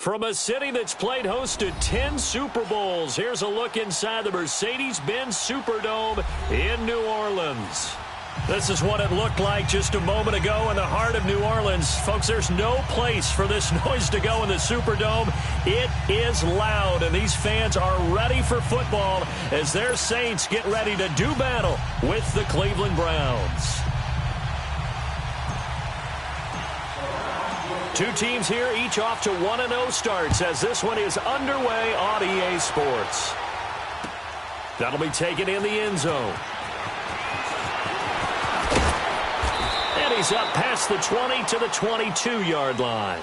From a city that's played host to 10 Super Bowls, here's a look inside the Mercedes-Benz Superdome in New Orleans. This is what it looked like just a moment ago in the heart of New Orleans. Folks, there's no place for this noise to go in the Superdome. It is loud, and these fans are ready for football as their Saints get ready to do battle with the Cleveland Browns. Two teams here, each off to 1-0 starts as this one is underway on EA Sports. That'll be taken in the end zone. And he's up past the 20 to the 22-yard line.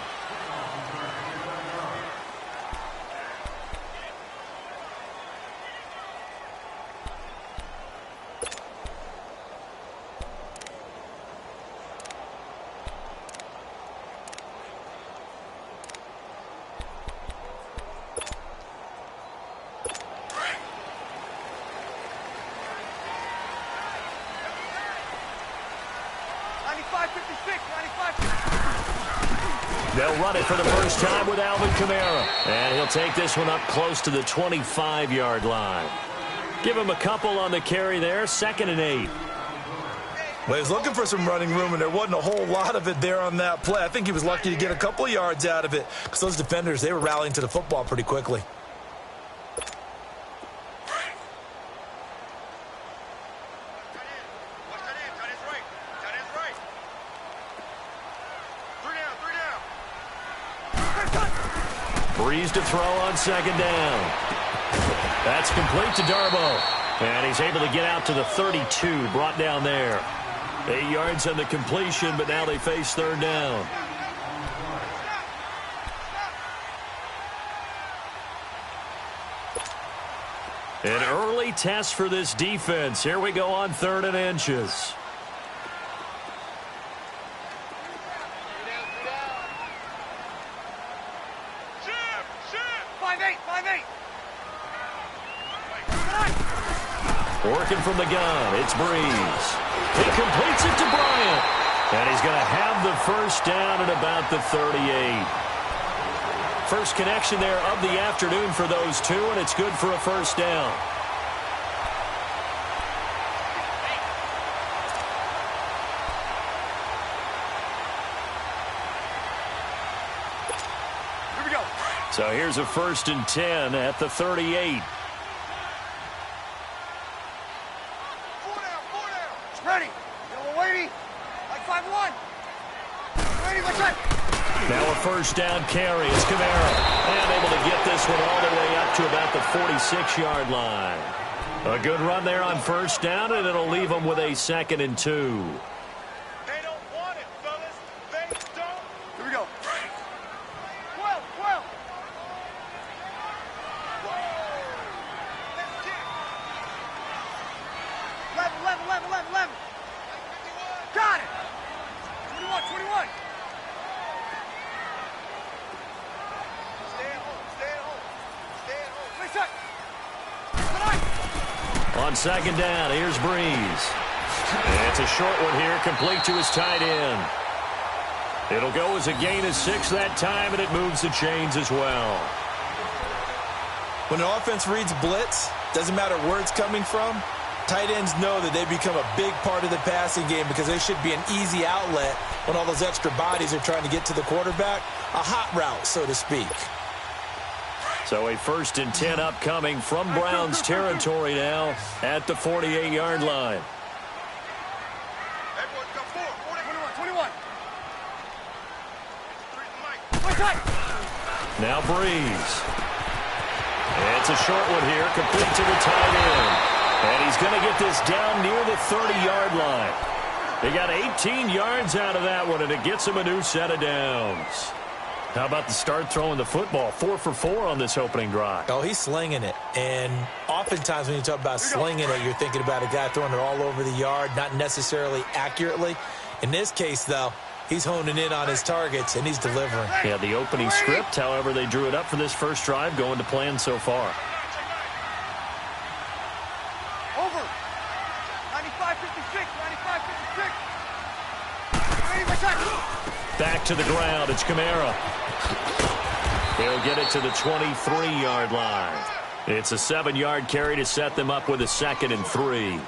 They'll run it for the first time with Alvin Kamara. And he'll take this one up close to the 25-yard line. Give him a couple on the carry there, 2nd and 8. Well, he was looking for some running room, and there wasn't a whole lot of it there on that play. I think he was lucky to get a couple of yards out of it because those defenders, they were rallying to the football pretty quickly. Breeze to throw on 2nd down. That's complete to Darboh. And he's able to get out to the 32, brought down there. 8 yards on the completion, but now they face 3rd down. An early test for this defense. Here we go on 3rd and inches. Working from the gun, it's Breeze. He completes it to Bryant. And he's going to have the first down at about the 38. First connection there of the afternoon for those two, and it's good for a first down. Here we go. So here's a 1st and 10 at the 38. Now a first down carry. It's Kamara. And able to get this one all the way up to about the 46-yard line. A good run there on first down, and it'll leave them with a 2nd and 2. They don't want it, fellas. They don't. Here we go. 12, 12. Let's get 11. Got it. 21, 21. On 2nd down, here's Breeze. And it's a short one here, complete to his tight end. It'll go as a gain of 6 that time, and it moves the chains as well. When an offense reads blitz, doesn't matter where it's coming from, tight ends know that they become a big part of the passing game because they should be an easy outlet when all those extra bodies are trying to get to the quarterback. A hot route, so to speak. So a 1st and 10 upcoming from Browns territory now at the 48-yard line. 21. Now Breeze. It's a short one here, complete to the tight end. And he's going to get this down near the 30-yard line. They got 18 yards out of that one, and it gets him a new set of downs. How about the start throwing the football? 4 for 4 on this opening drive. Oh, he's slinging it. And oftentimes when you talk about slinging it, you're thinking about a guy throwing it all over the yard, not necessarily accurately. In this case, though, he's honing in on his targets, and he's delivering. Yeah, the opening script, however, they drew it up for this first drive, going to plan so far. Over. 95-56, 95-56. Back to the ground. It's Kamara. He'll get it to the 23-yard line. It's a 7-yard carry to set them up with a 2nd and 3.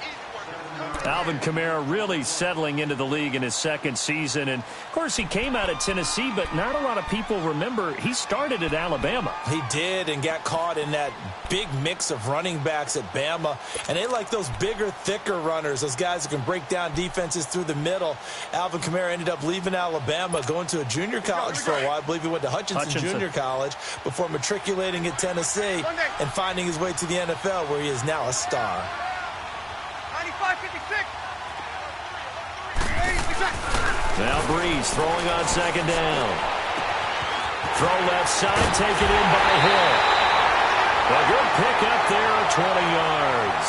Alvin Kamara really settling into the league in his second season. And, of course, he came out of Tennessee, but not a lot of people remember he started at Alabama. He did, and got caught in that big mix of running backs at Bama. And they like those bigger, thicker runners, those guys who can break down defenses through the middle. Alvin Kamara ended up leaving Alabama, going to a junior college for a while. I believe he went to Hutchinson Junior College before matriculating at Tennessee and finding his way to the NFL, where he is now a star. 95-56. Now Breeze throwing on 2nd down. Throw left side, taken in by Hill. A good pick up there at 20 yards.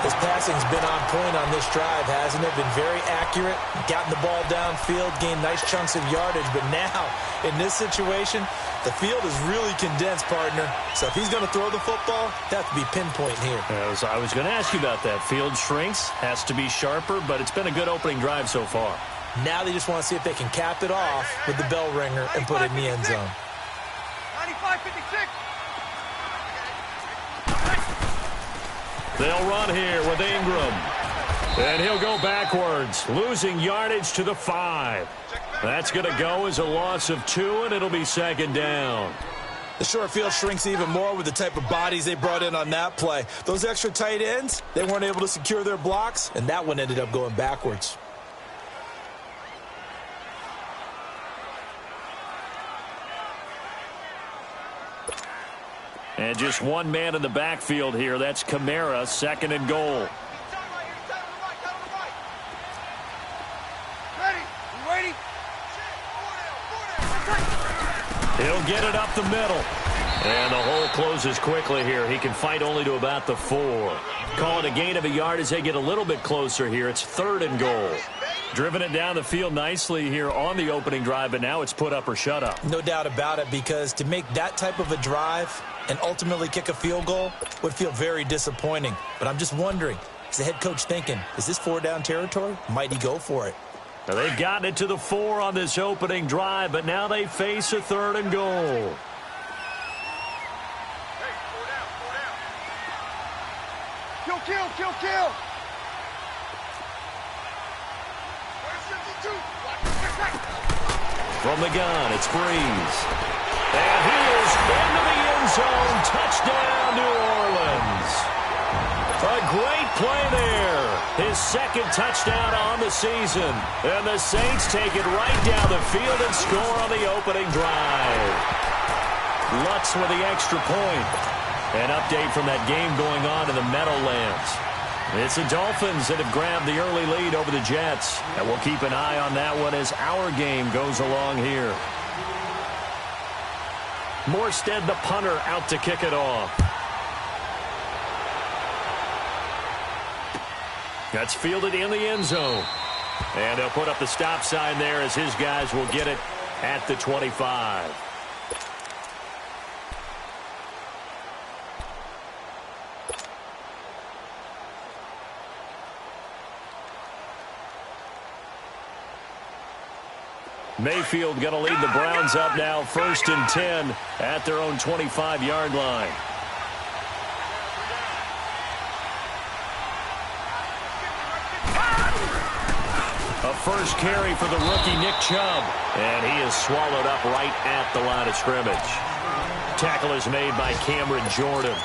His passing's been on point on this drive, hasn't it? Been very accurate, gotten the ball downfield, gained nice chunks of yardage. But now, in this situation, the field is really condensed, partner. So if he's going to throw the football, that have to be pinpoint here. I was going to ask you about that. Field shrinks, has to be sharper, but it's been a good opening drive so far. Now they just want to see if they can cap it off with the bell ringer and put it in the end zone. 95-56. They'll run here with Ingram. And he'll go backwards, losing yardage to the 5. That's going to go as a loss of 2, and it'll be 2nd down. The short field shrinks even more with the type of bodies they brought in on that play. Those extra tight ends, they weren't able to secure their blocks, and that one ended up going backwards. And just one man in the backfield here. That's Kamara, 2nd and goal. He'll get it up the middle. And the hole closes quickly here. He can fight only to about the 4. Call it a gain of a yard as they get a little bit closer here. It's 3rd and goal. Driven it down the field nicely here on the opening drive, but now it's put up or shut up. No doubt about it, because to make that type of a drive and ultimately kick a field goal would feel very disappointing. But I'm just wondering, is the head coach thinking, is this 4-down territory? Might he go for it? Now they've gotten it to the 4 on this opening drive, but now they face a 3rd and goal. Kill. From the gun, it's Breeze. And he is into the end zone. Touchdown, New Orleans. A great play there. His 2nd touchdown on the season. And the Saints take it right down the field and score on the opening drive. Lutz with the extra point. An update from that game going on in the Meadowlands. It's the Dolphins that have grabbed the early lead over the Jets. And we'll keep an eye on that one as our game goes along here. Morstead, the punter, out to kick it off. That's fielded in the end zone. And they'll put up the stop sign there as his guys will get it at the 25. Mayfield going to lead the Browns up now, 1st and 10 at their own 25-yard line. A first carry for the rookie Nick Chubb, and he is swallowed up right at the line of scrimmage. Tackle is made by Cameron Jordan.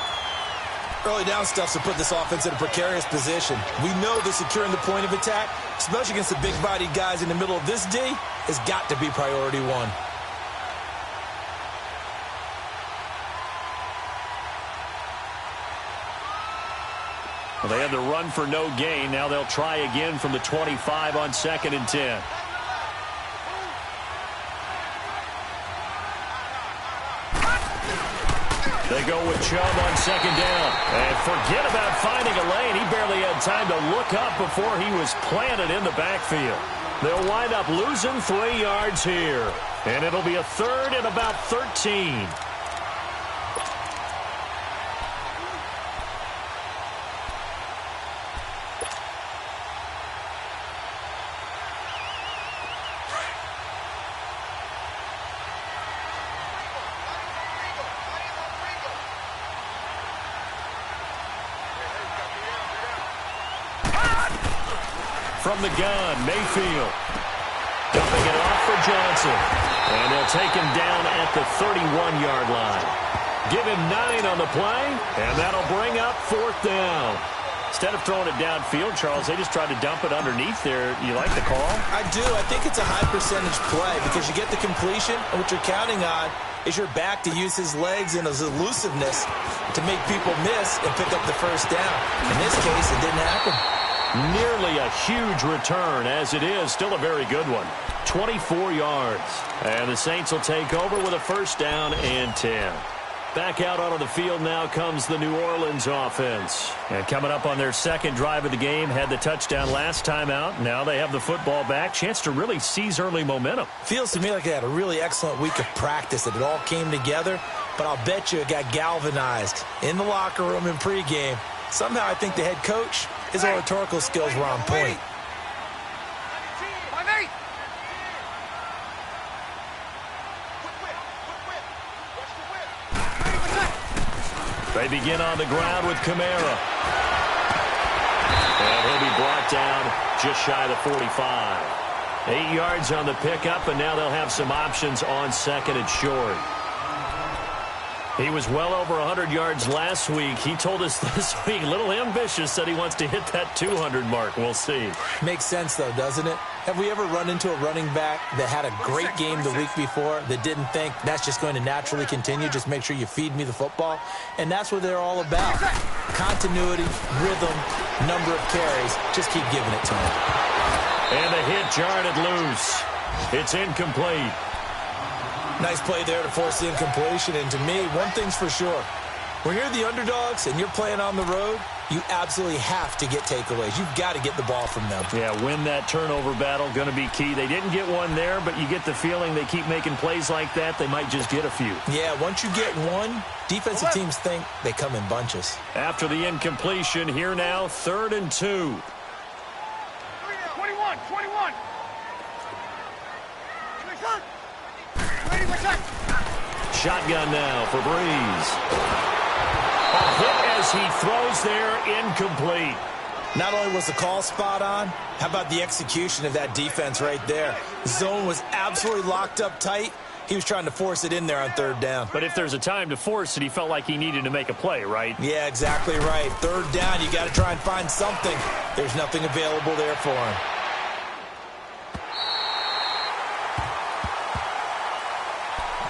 Early down stuff to put this offense in a precarious position. We know that securing the point of attack, especially against the big-bodied guys in the middle of this D, has got to be priority 1. Well, they had the run for no gain. Now they'll try again from the 25 on 2nd and 10. They go with Chubb on 2nd down. And forget about finding a lane. He barely had time to look up before he was planted in the backfield. They'll wind up losing 3 yards here. And it'll be a 3rd and about 13. from the gun. Mayfield dumping it off for Johnson. And they'll take him down at the 31-yard line. Give him 9 on the play, and that'll bring up 4th down. Instead of throwing it downfield, Charles, they just tried to dump it underneath there. You like the call? I do. I think it's a high-percentage play because you get the completion, and what you're counting on is your back to use his legs and his elusiveness to make people miss and pick up the first down. In this case, it didn't happen. Nearly a huge return. As it is, still a very good one. 24 yards. And the Saints will take over with a first down and 10. Back out onto the field now comes the New Orleans offense. And coming up on their second drive of the game, had the touchdown last time out. Now they have the football back. Chance to really seize early momentum. Feels to me like they had a really excellent week of practice, that it all came together. But I'll bet you it got galvanized in the locker room in pregame. Somehow I think the head coach, his oratorical skills were on point. They begin on the ground with Kamara. And he'll be brought down just shy of the 45. 8 yards on the pickup, and now they'll have some options on second and short. He was well over 100 yards last week. He told us this week, a little ambitious, said he wants to hit that 200 mark. We'll see. Makes sense, though, doesn't it? Have we ever run into a running back that had a great game the week before that didn't think that's just going to naturally continue? Just make sure you feed me the football. And that's what they're all about. Continuity, rhythm, number of carries. Just keep giving it to him. And the hit jarred it loose. It's incomplete. Nice play there to force the incompletion. And to me, one thing's for sure. When you're the underdogs and you're playing on the road, you absolutely have to get takeaways. You've got to get the ball from them. Yeah, win that turnover battle, going to be key. They didn't get one there, but you get the feeling they keep making plays like that, they might just get a few. Yeah, once you get one, defensive teams think they come in bunches. After the incompletion, here now, 3rd and 2. 21. Shotgun now for Breeze. A hit as he throws there, incomplete. Not only was the call spot on, how about the execution of that defense right there? The zone was absolutely locked up tight. He was trying to force it in there on 3rd down. But if there's a time to force it, he felt like he needed to make a play, right? Yeah, exactly right. 3rd down, you got to try and find something. There's nothing available there for him.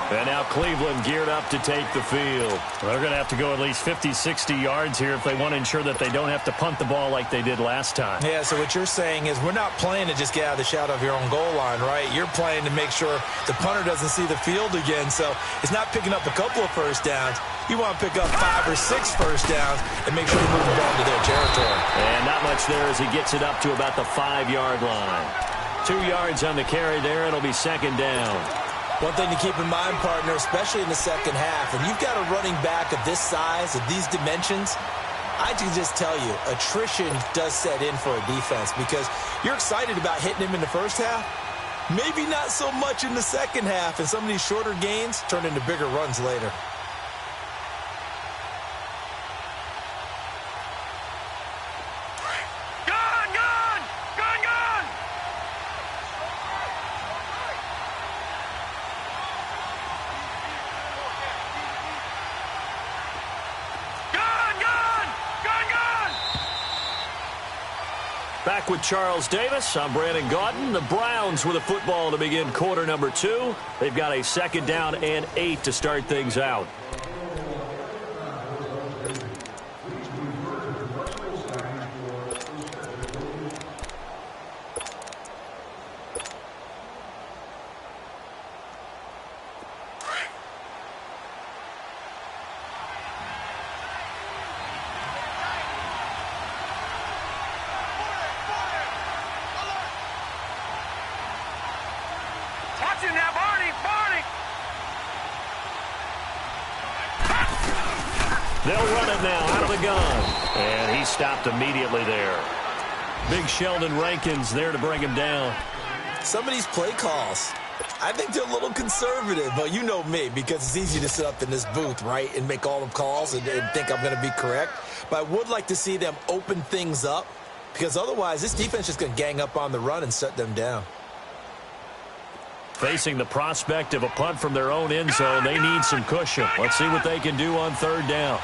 And now Cleveland geared up to take the field. They're going to have to go at least 50, 60 yards here if they want to ensure that they don't have to punt the ball like they did last time. Yeah, so what you're saying is we're not playing to just get out of the shadow of your own goal line, right? You're playing to make sure the punter doesn't see the field again. So it's not picking up a couple of first downs. You want to pick up 5 or 6 first downs and make sure you move the ball to their territory. And not much there as he gets it up to about the 5-yard line. 2 yards on the carry there. It'll be 2nd down. One thing to keep in mind, partner, especially in the second half, when you've got a running back of this size, of these dimensions, I can just tell you, attrition does set in for a defense because you're excited about hitting him in the first half, maybe not so much in the second half, and some of these shorter gains turn into bigger runs later. Back with Charles Davis, I'm Brandon Gaudin. The Browns with a football to begin quarter number 2. They've got a 2nd down and 8 to start things out. They'll run it now out of the gun. And he stopped immediately there. Big Sheldon Rankins there to bring him down. Some of these play calls, I think they're a little conservative, but you know me, because it's easy to sit up in this booth, right, and make all the calls and think I'm going to be correct. But I would like to see them open things up because otherwise this defense is just going to gang up on the run and shut them down. Facing the prospect of a punt from their own end zone, they need some cushion. Let's see what they can do on third down.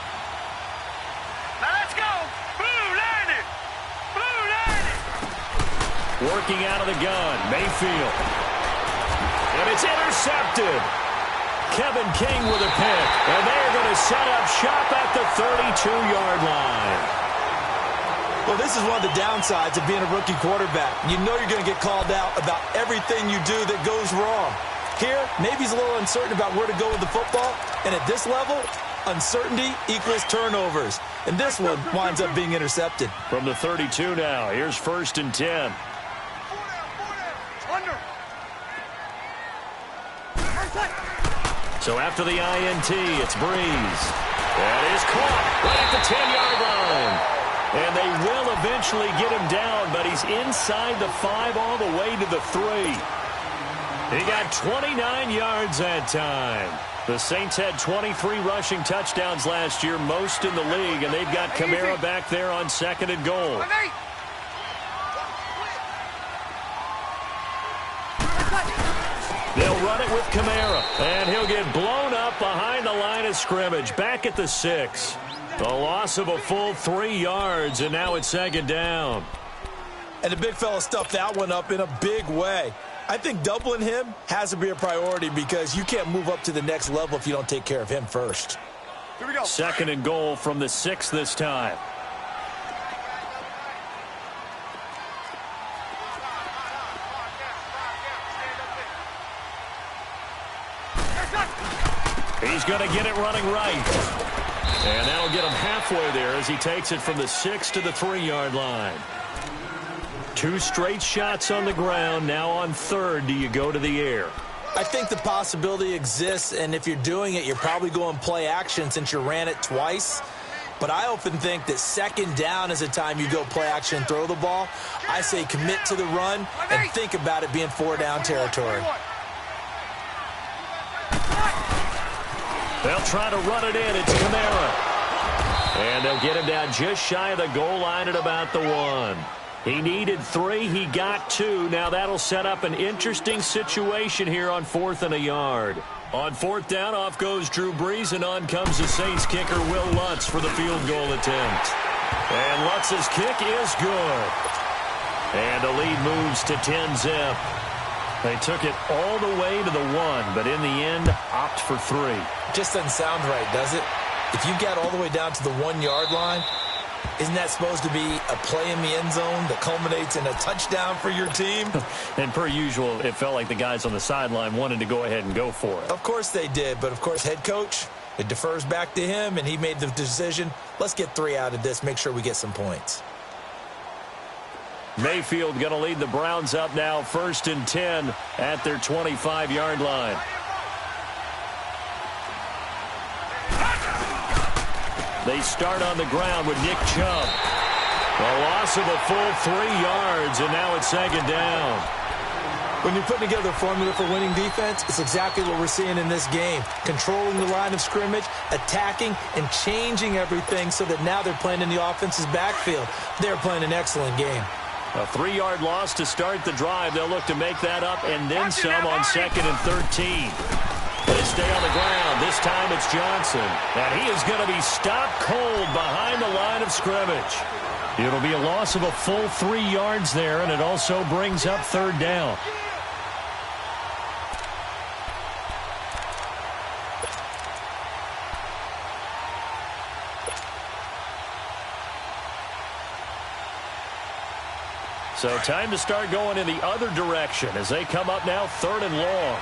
Now let's go. Blue landed. Blue landed. Working out of the gun, Mayfield. And it's intercepted. Kevin King with a pick. And they're going to set up shop at the 32-yard line. Well, this is one of the downsides of being a rookie quarterback. You know you're going to get called out about everything you do that goes wrong. Here, maybe he's a little uncertain about where to go with the football. And at this level, uncertainty equals turnovers. And this one winds up being intercepted. From the 32 now, here's 1st and 10. Under. So after the INT, it's Breeze. That is caught right at the 10-yard line. And they will eventually get him down, but he's inside the 5 all the way to the 3. He got 29 yards that time. The Saints had 23 rushing touchdowns last year, most in the league, and they've got Kamara back there on 2nd and goal. They'll run it with Kamara, and he'll get blown up behind the line of scrimmage, back at the 6. The loss of a full 3 yards, and now it's 2nd down. And the big fella stuffed that one up in a big way. I think doubling him has to be a priority because you can't move up to the next level if you don't take care of him first. Here we go. 2nd and goal from the 6 this time. He's going to get it running right. And that'll get him halfway there as he takes it from the 6 to the 3-yard line. 2 straight shots on the ground. Now on 3rd, do you go to the air? I think the possibility exists, and if you're doing it, you're probably going play action since you ran it twice. But I often think that 2nd down is the time you go play action and throw the ball. I say commit to the run and think about it being 4-down territory. They'll try to run it in. It's Kamara. And they'll get him down just shy of the goal line at about the 1. He needed 3. He got 2. Now that'll set up an interesting situation here on 4th and a yard. On 4th down, off goes Drew Brees, and on comes the Saints kicker, Will Lutz, for the field goal attempt. And Lutz's kick is good. And the lead moves to 10-zip. They took it all the way to the 1, but in the end, opt for 3. Just doesn't sound right, does it? If you get all the way down to the 1-yard line, isn't that supposed to be a play in the end zone that culminates in a touchdown for your team? And per usual, it felt like the guys on the sideline wanted to go ahead and go for it. Of course they did, but of course head coach, it defers back to him, and he made the decision, let's get 3 out of this, make sure we get some points. Mayfield going to lead the Browns up now, 1st and 10 at their 25-yard line. They start on the ground with Nick Chubb. A loss of a full 3 yards, and now it's 2nd down. When you're putting together a formula for winning defense, it's exactly what we're seeing in this game. Controlling the line of scrimmage, attacking, and changing everything so that now they're playing in the offense's backfield. They're playing an excellent game. A 3-yard loss to start the drive. They'll look to make that up and then some on 2nd and 13. They stay on the ground. This time it's Johnson. And he is going to be stopped cold behind the line of scrimmage. It'll be a loss of a full 3 yards there, and it also brings up 3rd down. So time to start going in the other direction as they come up now 3rd and long.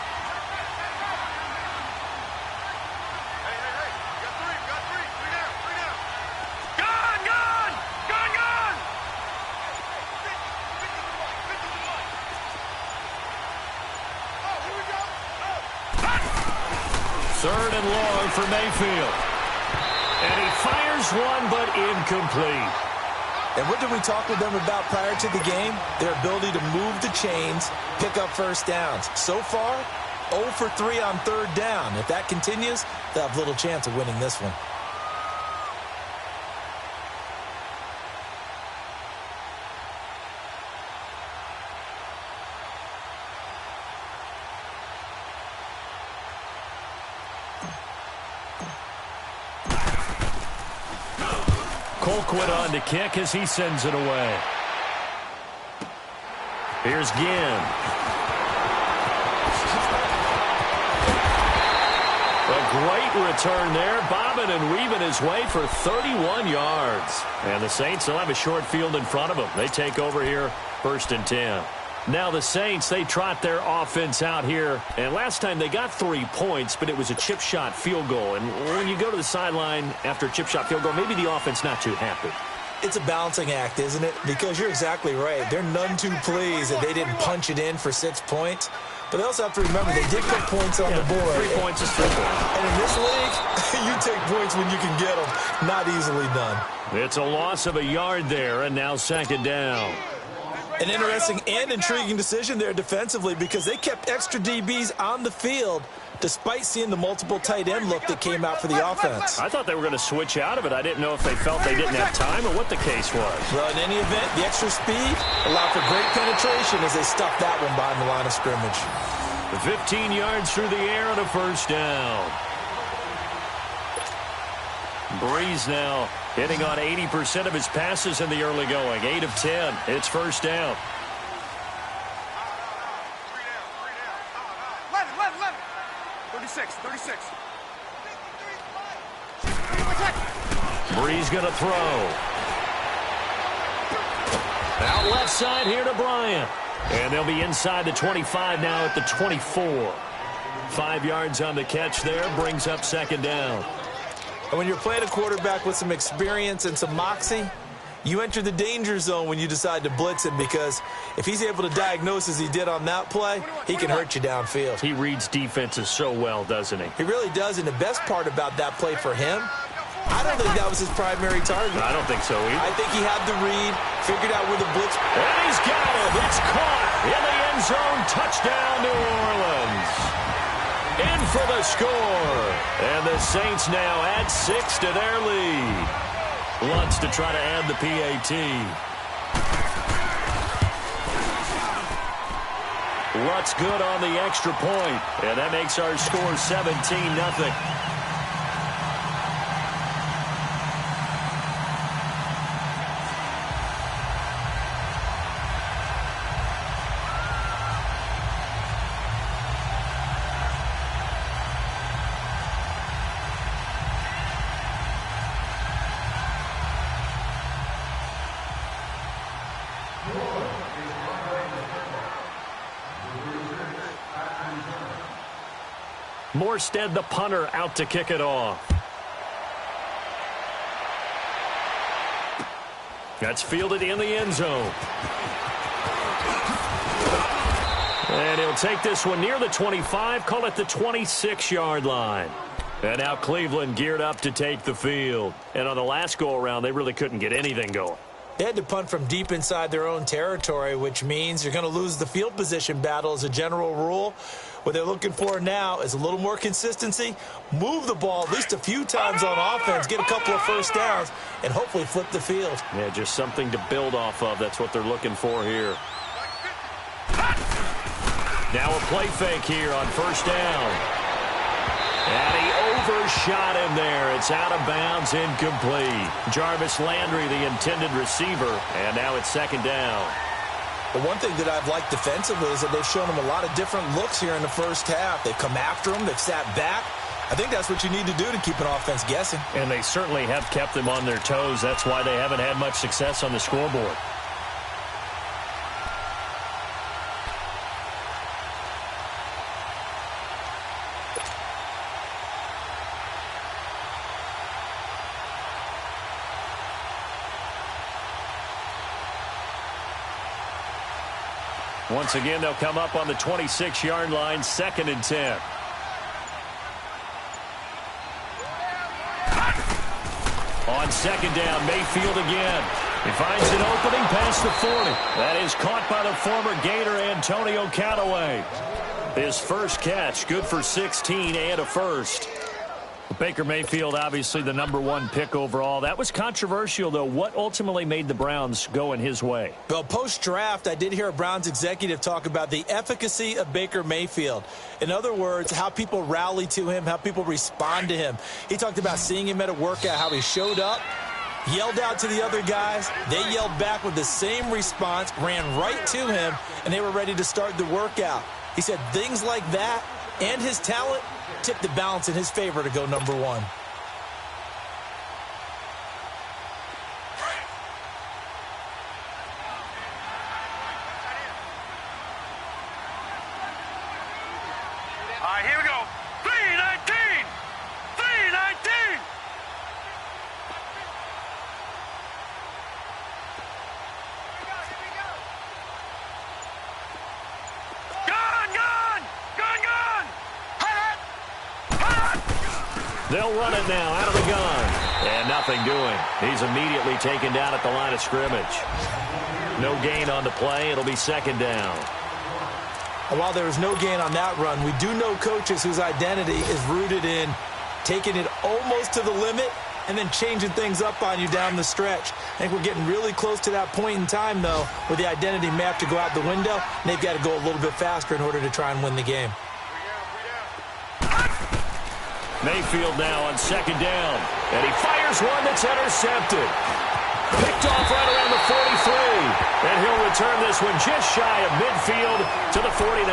Third and long for Mayfield. And he fires one, but incomplete. And what did we talk with them about prior to the game? Their ability to move the chains, pick up first downs. So far, 0 for 3 on 3rd down. If that continues, they'll have little chance of winning this one. Colquitt on to kick as he sends it away. Here's Ginn. A great return there, bobbing and weaving his way for 31 yards. And the Saints will have a short field in front of them. They take over here, 1st and 10. Now the Saints, they trot their offense out here. And last time they got 3 points, but it was a chip shot field goal. And when you go to the sideline after a chip shot field goal, maybe the offense not too happy. It's a balancing act, isn't it? Because you're exactly right. They're none too pleased that they didn't punch it in for 6 points. But they also have to remember they did put points on the board. 3 points is 3 points. And in this league, you take points when you can get them. Not easily done. It's a loss of a yard there, and now 2nd down. An interesting and intriguing decision there defensively because they kept extra DBs on the field despite seeing the multiple tight end look that came out for the offense. I thought they were going to switch out of it. I didn't know if they felt they didn't have time or what the case was. Well, in any event, the extra speed allowed for great penetration as they stuffed that one behind the line of scrimmage. 15 yards through the air and a 1st down. Breeze now hitting on 80% of his passes in the early going. 8 of 10. It's 1st down. Let it. 36. Breeze going to throw. Out left side here to Bryant. And they'll be inside the 25 now at the 24. 5 yards on the catch there. Brings up 2nd down. And when you're playing a quarterback with some experience and some moxie, you enter the danger zone when you decide to blitz him because if he's able to diagnose as he did on that play, he can hurt you downfield. He reads defenses so well, doesn't he? He really does, and the best part about that play for him, I don't think that was his primary target. I don't think so either. I think he had the read, figured out where the blitz. And he's got it. It's caught in the end zone. Touchdown, New Orleans. In for the score. And the Saints now add 6 to their lead. Lutz to try to add the PAT. Lutz good on the extra point. And that makes our score 17-0. Morstead, the punter, out to kick it off. That's fielded in the end zone. And he'll take this one near the 25, call it the 26-yard line. And now Cleveland geared up to take the field. And on the last go-around, they really couldn't get anything going. They had to punt from deep inside their own territory, which means you're going to lose the field position battle as a general rule. What they're looking for now is a little more consistency, move the ball at least a few times on offense, get a couple of 1st downs, and hopefully flip the field. Yeah, just something to build off of. That's what they're looking for here. Now a play fake here on 1st down. And he overshot him there. It's out of bounds, incomplete. Jarvis Landry, the intended receiver, and now it's 2nd down. But one thing that I've liked defensively is that they've shown him a lot of different looks here in the 1st half. They've come after him. They've sat back. I think that's what you need to do to keep an offense guessing. And they certainly have kept them on their toes. That's why they haven't had much success on the scoreboard. Once again, they'll come up on the 26-yard line, 2nd and 10. On 2nd down, Mayfield again. He finds an opening past the 40. That is caught by the former Gator Antonio Callaway. His first catch, good for 16 and a 1st. Baker Mayfield, obviously the #1 pick overall. That was controversial, though. What ultimately made the Browns go in his way? Well, post-draft, I did hear a Browns executive talk about the efficacy of Baker Mayfield. In other words, how people rally to him, how people respond to him. He talked about seeing him at a workout, how he showed up, Yelled out to the other guys. They yelled back with the same response, ran right to him, and they were ready to start the workout. He said things like that and his talent tipped the balance in his favor to go number one. All right, here we go. 319! 319! Gun! They'll run it now out of the gun. And nothing doing. He's immediately taken down at the line of scrimmage. No gain on the play. It'll be second down. And while there was no gain on that run, we do know coaches whose identity is rooted in taking it almost to the limit and then changing things up on you down the stretch. I think we're getting really close to that point in time, though, where the identity may have to go out the window, and they've got to go a little bit faster in order to try and win the game. Mayfield now on second down. And he fires one that's intercepted. Picked off right around the 43. And he'll return this one just shy of midfield to the 49.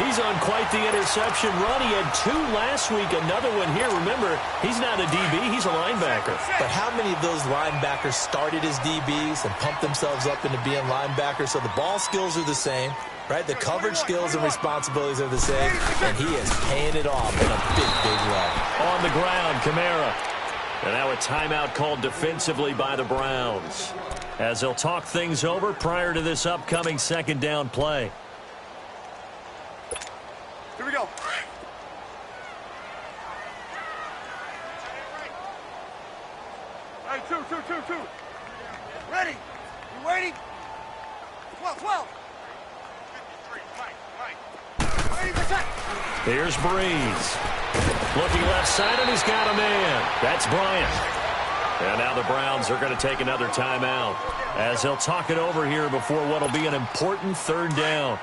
He's on quite the interception run. He had 2 last week, another one here. Remember, he's not a DB, he's a linebacker. But how many of those linebackers started as DBs and pumped themselves up into being linebackers? So the ball skills are the same, right? The coverage skills and responsibilities are the same, and he is paying it off in a big, big way. On the ground, Kamara. And now a timeout called defensively by the Browns, as they'll talk things over prior to this upcoming second down play. Here we go. Hey, two. Ready? You waiting? 12. 53, Mike. Ready for check. Here's Breeze. Looking left side, and he's got a man. That's Bryant. And now the Browns are going to take another timeout, as they'll talk it over here before what will be an important third down.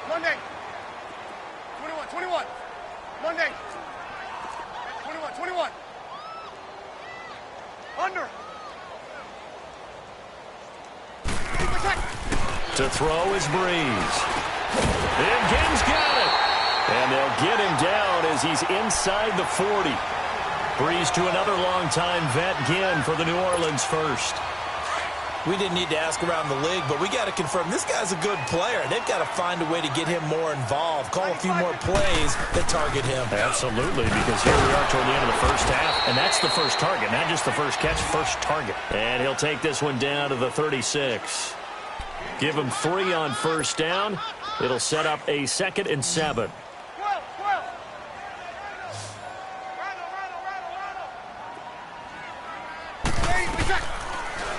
Monday. 21. Monday. 21. Under. To throw is Breeze. And Ginn's got it. And they'll get him down as he's inside the 40. Breeze to another longtime vet, Ginn, for the New Orleans first. We didn't need to ask around the league, but we got to confirm this guy's a good player. They've got to find a way to get him more involved, call a few more plays that target him. Absolutely, because here we are toward the end of the first half, and that's the first target, not just the first catch, first target. And he'll take this one down to the 36. Give him 3 on first down. It'll set up a 2nd and 7.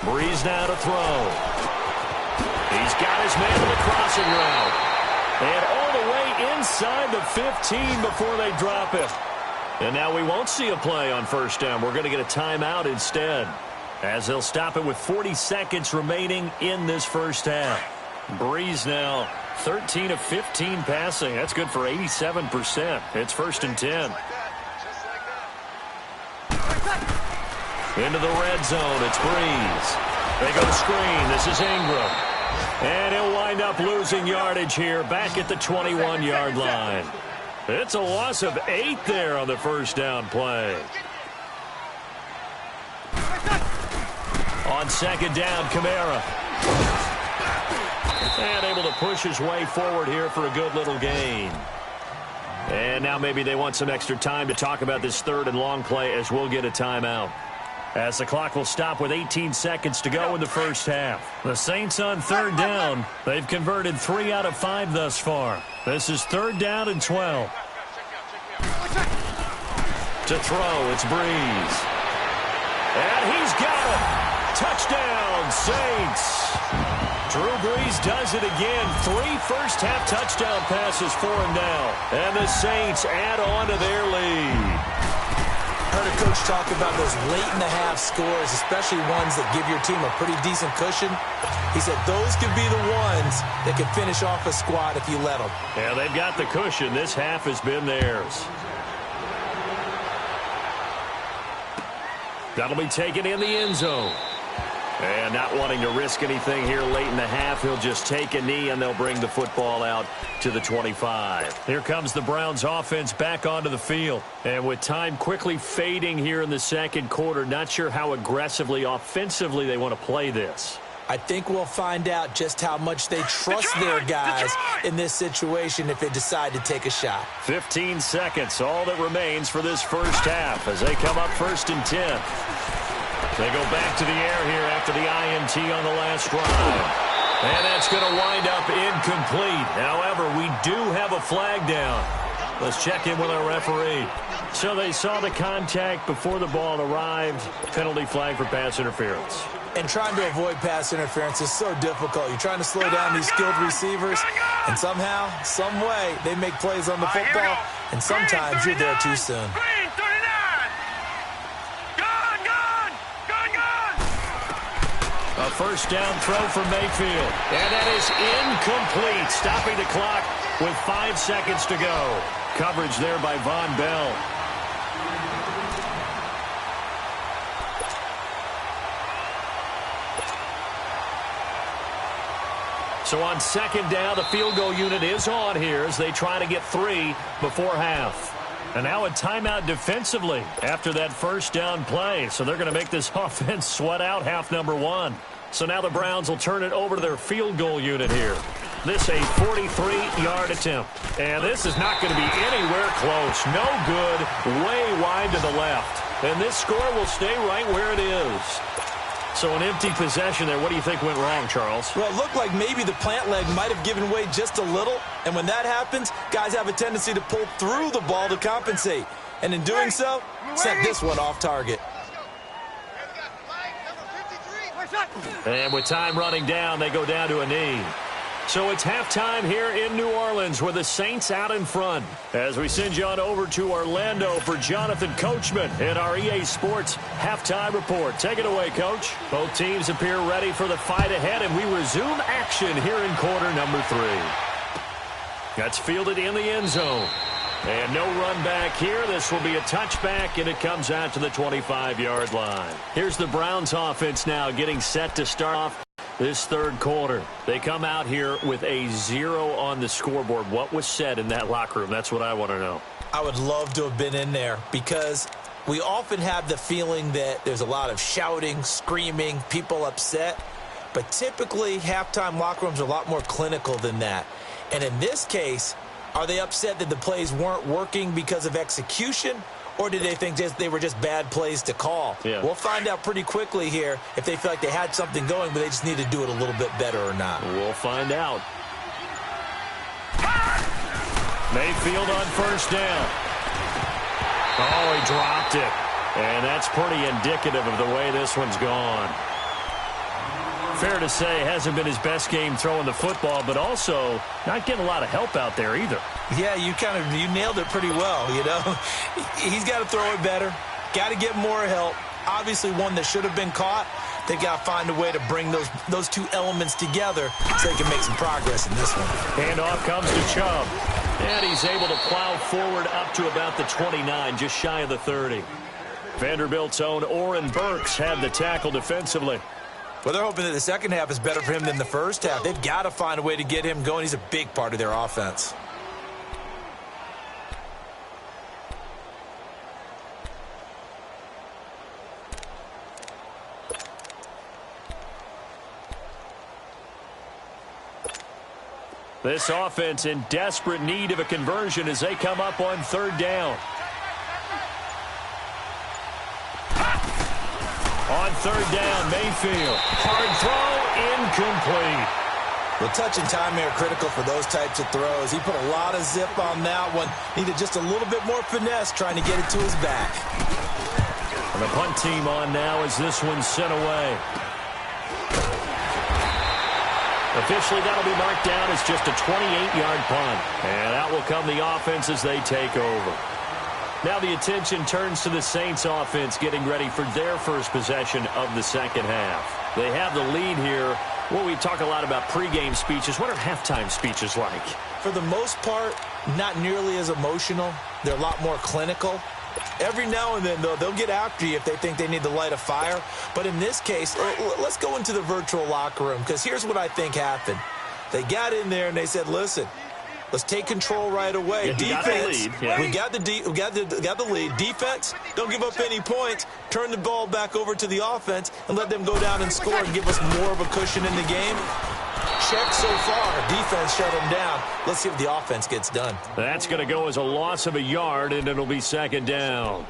Breeze now to throw. He's got his man on the crossing route. And all the way inside the 15 before they drop it. And now we won't see a play on first down. We're going to get a timeout instead, as they'll stop it with 40 seconds remaining in this first half. Breeze now 13 of 15 passing. That's good for 87%. It's 1st and 10. Into the red zone, it's Breeze. They go screen, this is Ingram. And he'll wind up losing yardage here, back at the 21-yard line. It's a loss of 8 there on the first down play. On second down, Kamara. And able to push his way forward here for a good little gain. And now maybe they want some extra time to talk about this 3rd and long play, as we'll get a timeout, as the clock will stop with 18 seconds to go in the first half. The Saints on 3rd down. They've converted 3 out of 5 thus far. This is 3rd down and 12. To throw, it's Breeze. And he's got it. Touchdown, Saints. Drew Brees does it again. 3 first-half touchdown passes for him now. And the Saints add on to their lead. heard a coach talk about those late-in-the-half scores, especially ones that give your team a pretty decent cushion. He said those could be the ones that could finish off a squad if you let them. Yeah, they've got the cushion. This half has been theirs. That'll be taken in the end zone. And not wanting to risk anything here late in the half, he'll just take a knee, and they'll bring the football out to the 25. Here comes the Browns offense back onto the field. And with time quickly fading here in the second quarter, not sure how aggressively, offensively they want to play this. I think we'll find out just how much they trust their guys in this situation if they decide to take a shot. 15 seconds, all that remains for this first half as they come up 1st and 10. They go back to the air here after the INT on the last drive. And that's going to wind up incomplete. However, we do have a flag down. Let's check in with our referee. So they saw the contact before the ball arrived. Penalty flag for pass interference. And trying to avoid pass interference is so difficult. You're trying to slow down these skilled receivers, and somehow, some way, they make plays on the football, and sometimes you're there too soon. A first down throw for Mayfield. And that is incomplete, stopping the clock with 5 seconds to go. Coverage there by Von Bell. So on second down, the field goal unit is on here as they try to get 3 before half. And now a timeout defensively after that first down play. So they're going to make this offense sweat out half number 1. So now the Browns will turn it over to their field goal unit here. This a 43-yard attempt. And this is not going to be anywhere close. No good, way wide to the left. And this score will stay right where it is. So an empty possession there. What do you think went wrong, Charles? Well, it looked like maybe the plant leg might have given way just a little. And when that happens, guys have a tendency to pull through the ball to compensate. And in doing so, sent this one off target. And with time running down, they go down to a knee. So it's halftime here in New Orleans with the Saints out in front. As we send you on over to Orlando for Jonathan Coachman in our EA Sports Halftime Report. Take it away, Coach. Both teams appear ready for the fight ahead, and we resume action here in quarter number 3. That's fielded in the end zone. And no run back here. This will be a touchback, and it comes out to the 25-yard line. Here's the Browns offense now getting set to start off this third quarter. They come out here with a 0 on the scoreboard. What was said in that locker room? That's what I want to know. I would love to have been in there because we often have the feeling that there's a lot of shouting, screaming, people upset. But typically, halftime locker rooms are a lot more clinical than that. And in this case, are they upset that the plays weren't working because of execution, or did they think they were just bad plays to call? Yeah. We'll find out pretty quickly here if they feel like they had something going, but they just need to do it a little bit better or not. We'll find out. Mayfield on first down. Oh, he dropped it. And that's pretty indicative of the way this one's gone. Fair to say, hasn't been his best game throwing the football, but also not getting a lot of help out there either. Yeah, you nailed it pretty well, you know. He's got to throw it better, got to get more help. Obviously one that should have been caught. They've got to find a way to bring those two elements together so they can make some progress in this one. Handoff comes to Chubb. And he's able to plow forward up to about the 29, just shy of the 30. Vanderbilt's own Oren Burks had the tackle defensively. Well, they're hoping that the second half is better for him than the first half. They've got to find a way to get him going. He's a big part of their offense. This offense in desperate need of a conversion as they come up on third down. On third down, Mayfield. Hard throw, incomplete. Well, touch and time are critical for those types of throws. He put a lot of zip on that one. Needed just a little bit more finesse trying to get it to his back. And the punt team on now as this one's sent away. Officially, that'll be marked down as just a 28-yard punt. And out will come the offense as they take over. Now the attention turns to the Saints offense getting ready for their first possession of the second half. They have the lead here. Well, we talk a lot about pregame speeches. What are halftime speeches like? For the most part, not nearly as emotional. They're a lot more clinical. Every now and then, though, they'll get after you if they think they need to light a fire. But in this case, let's go into the virtual locker room, because here's what I think happened. They got in there and they said, listen, let's take control right away. Yeah, Defense, we got the lead. Defense, don't give up any points. Turn the ball back over to the offense and let them go down and score and give us more of a cushion in the game. Check so far. Defense shut them down. Let's see if the offense gets done. That's going to go as a loss of a yard, and it'll be second down.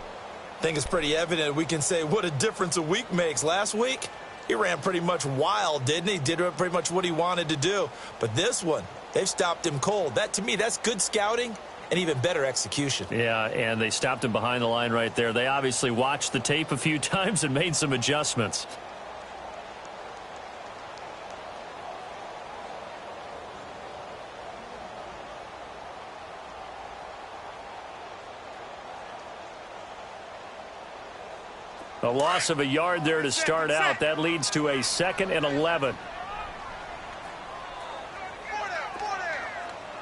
I think it's pretty evident. We can say what a difference a week makes. Last week, he ran pretty much wild, didn't he? Did pretty much what he wanted to do. But this one, they've stopped him cold. That, to me, that's good scouting and even better execution. Yeah, and they stopped him behind the line right there. They obviously watched the tape a few times and made some adjustments. A loss of a yard there to start out. That leads to a 2nd and 11.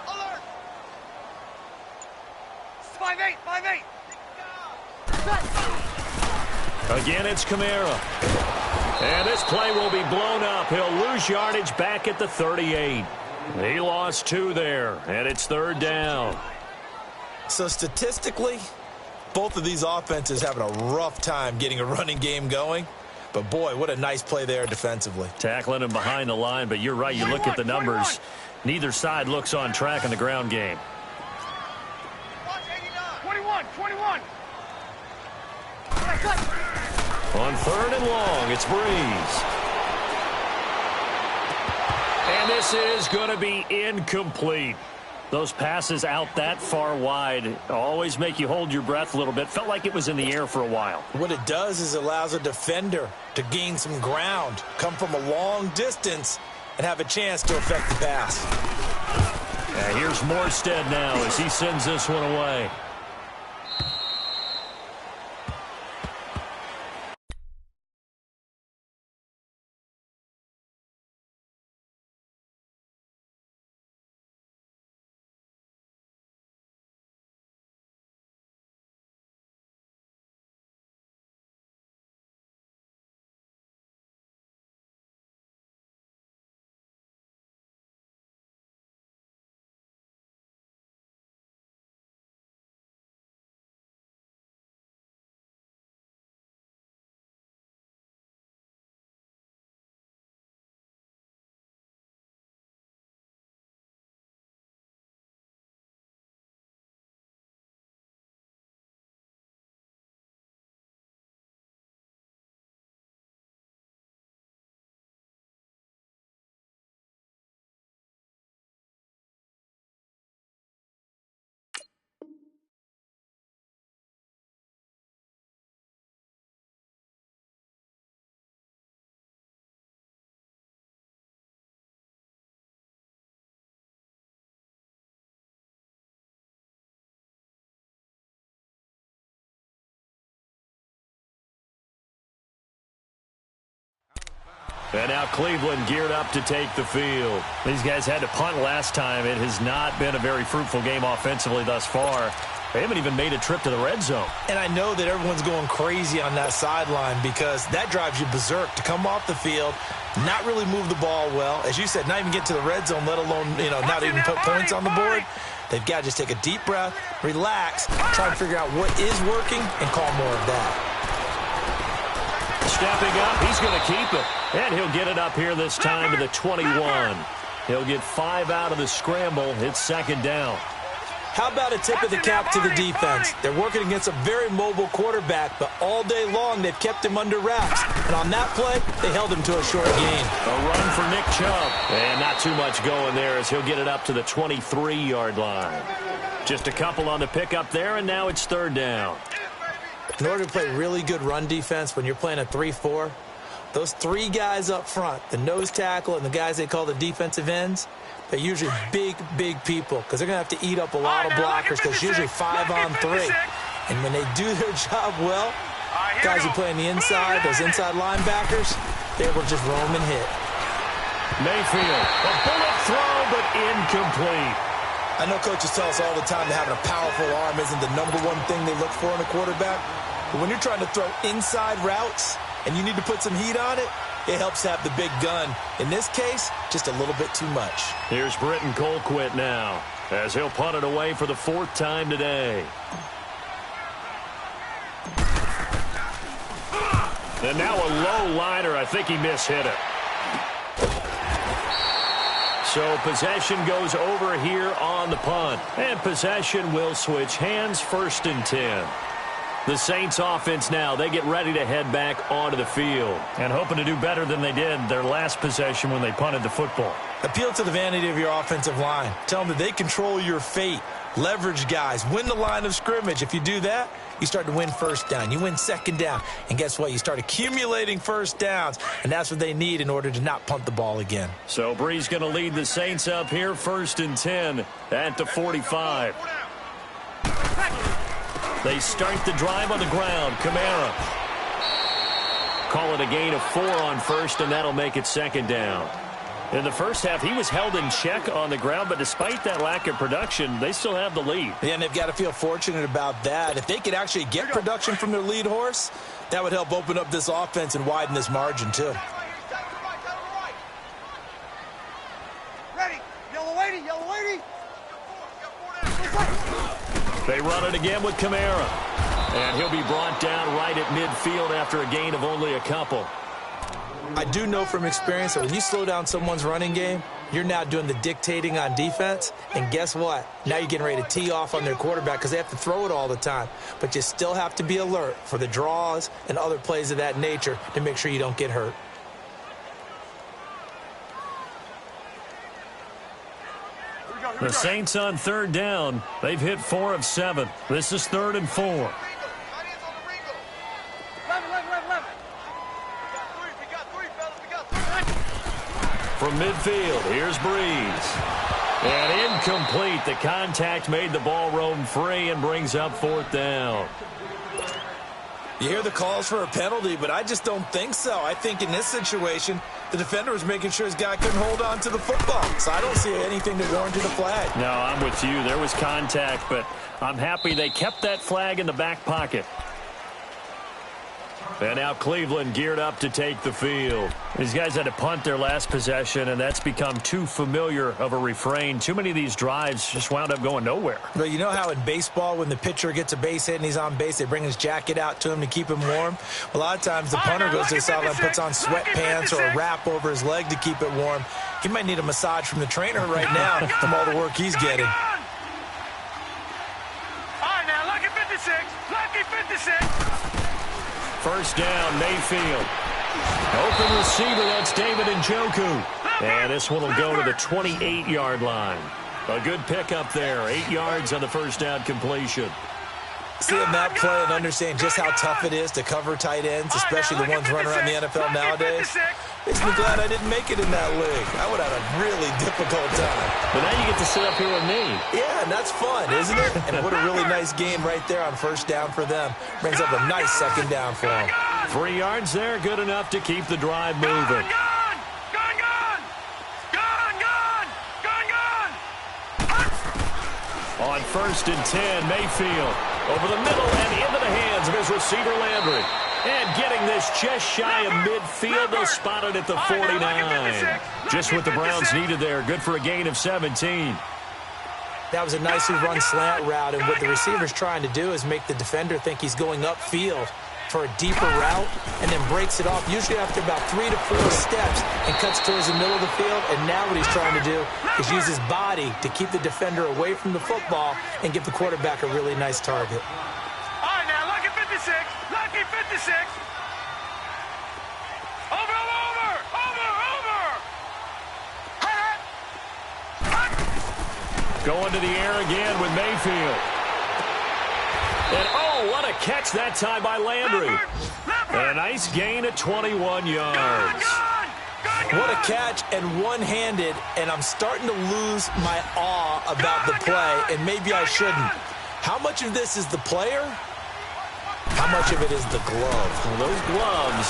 Alert! 5-8, 5-8. Again, it's Kamara. And this play will be blown up. He'll lose yardage back at the 38. He lost 2 there, and it's 3rd down. So statistically, both of these offenses having a rough time getting a running game going. But, boy, what a nice play there defensively. Tackling him behind the line, but you're right. You look at the numbers. Neither side looks on track in the ground game. 21. On 3rd and long, it's Breeze. And this is going to be incomplete. Those passes out that far wide always make you hold your breath a little bit. Felt like it was in the air for a while. What it does is it allows a defender to gain some ground, come from a long distance, and have a chance to affect the pass. Here's Morstead now as he sends this one away. And now Cleveland geared up to take the field. These guys had to punt last time. It has not been a very fruitful game offensively thus far. They haven't even made a trip to the red zone. And I know that everyone's going crazy on that sideline because that drives you berserk to come off the field, not really move the ball well. As you said, not even get to the red zone, let alone, not even put points on the board. They've got to just take a deep breath, relax, try and figure out what is working, and call more of that. Stepping up, he's going to keep it. And he'll get it up here this time to the 21. He'll get 5 out of the scramble. It's 2nd down. How about a tip of the cap to the defense? They're working against a very mobile quarterback, but all day long they've kept him under wraps. And on that play, they held him to a short gain. A run for Nick Chubb. And not too much going there as he'll get it up to the 23-yard line. Just a couple on the pickup there, and now it's 3rd down. In order to play really good run defense when you're playing a 3-4, those 3 guys up front, the nose tackle and the guys they call the defensive ends, they're usually big, big people because they're going to have to eat up a lot of blockers because it's usually 5 on 3. And when they do their job well, guys who play on the inside, those inside linebackers, they're able to just roam and hit. Mayfield, a bullet throw, but incomplete. I know coaches tell us all the time that having a powerful arm isn't the number one thing they look for in a quarterback. But when you're trying to throw inside routes and you need to put some heat on it, it helps to have the big gun. In this case, just a little bit too much. Here's Britton Colquitt now, as he'll punt it away for the 4th time today. And now a low liner. I think he mishit it. So possession goes over here on the punt. And possession will switch hands, 1st and 10. The Saints offense now, they get ready to head back onto the field. And hoping to do better than they did their last possession when they punted the football. Appeal to the vanity of your offensive line. Tell them that they control your fate. Leverage guys. Win the line of scrimmage. If you do that, you start to win 1st down. You win 2nd down. And guess what? You start accumulating 1st downs. And that's what they need in order to not punt the ball again. So Bree's going to lead the Saints up here, 1st and 10 at the 45. They start the drive on the ground. Kamara. Call it a gain of 4 on 1st, and that'll make it 2nd down. In the first half, he was held in check on the ground, but despite that lack of production, they still have the lead. Yeah, and they've got to feel fortunate about that. If they could actually get production from their lead horse, that would help open up this offense and widen this margin, too. Ready. Yellow lady, yellow lady. They run it again with Kamara. And he'll be brought down right at midfield after a gain of only a couple. I do know from experience that when you slow down someone's running game, you're now doing the dictating on defense. And guess what? Now you're getting ready to tee off on their quarterback because they have to throw it all the time. But you still have to be alert for the draws and other plays of that nature to make sure you don't get hurt. The Saints on 3rd down. They've hit 4 of 7. This is 3rd and 4. From midfield, here's Breeze. And incomplete. The contact made the ball roam free and brings up 4th down. You hear the calls for a penalty, but I just don't think so. I think in this situation, the defender was making sure his guy couldn't hold on to the football. So I don't see anything that warranted a flag. No, I'm with you. There was contact, but I'm happy they kept that flag in the back pocket. And now Cleveland geared up to take the field. These guys had to punt their last possession, and that's become too familiar of a refrain. Too many of these drives just wound up going nowhere. But you know how in baseball, when the pitcher gets a base hit and he's on base, they bring his jacket out to him to keep him warm? A lot of times the punter goes to the sideline, puts on sweatpants or a wrap over his leg to keep it warm. He might need a massage from the trainer right now from all the work he's getting. All right, now, lucky 56. Lucky 56. 1st down, Mayfield. Open receiver, that's David Njoku. And this one will go to the 28-yard line. A good pickup there, 8 yards on the 1st down completion. Seeing that play and understand just how tough it is to cover tight ends, especially the ones running around the NFL nowadays, makes me glad I didn't make it in that league. I would have a really difficult time. But now you get to sit up here with me. Yeah, and that's fun, isn't it? And what a really nice gain right there on 1st down for them. Brings up a nice 2nd down for them. 3 yards there, good enough to keep the drive moving. On 1st and 10, Mayfield over the middle and into the hands of his receiver Landry. And getting this just shy of midfield, they'll spot it at the 49. Just what the Browns needed there. Good for a gain of 17. That was a nicely run slant route, and what the receiver's trying to do is make the defender think he's going upfield for a deeper route and then breaks it off, usually after about 3 to 4 steps, and cuts towards the middle of the field. And now what he's trying to do is use his body to keep the defender away from the football and give the quarterback a really nice target. All right, now, lucky 56. Lucky 56. Over. Going to the air again with Mayfield. And oh, what a catch that time by Landry. And a nice gain of 21 yards. What a catch, and one-handed, and I'm starting to lose my awe about the play, and maybe I shouldn't. How much of this is the player much of it is the glove? Well, those gloves,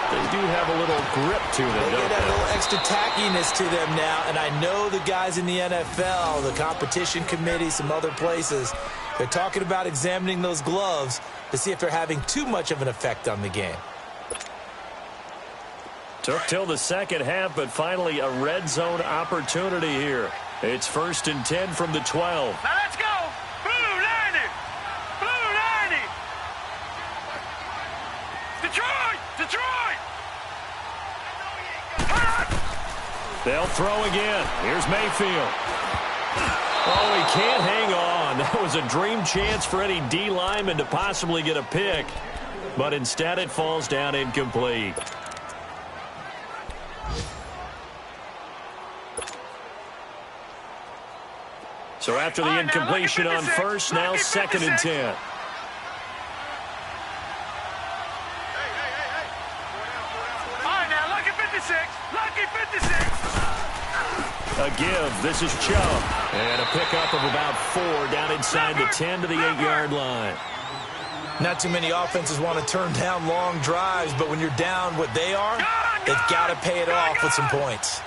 they do have a little grip to them, They don't get a they? little extra tackiness to them now, and I know the guys in the NFL, the competition committee, some other places, they're talking about examining those gloves to see if they're having too much of an effect on the game. Took till the second half, but finally a red zone opportunity here. It's 1st and 10 from the 12. Now let's go. Blue 90. Blue 90. Detroit. Detroit. They'll throw again. Here's Mayfield. Oh, he can't hang on. That was a dream chance for any D lineman to possibly get a pick, but instead it falls down incomplete. So after the incompletion on first, now 2nd and 10. All right, now, lucky 56. Lucky 56. A give. This is Chubb. And a pickup of about 4 down inside the 10 to the 8-yard line. Not too many offenses want to turn down long drives, but when you're down what they are, they've got to pay it off with some points.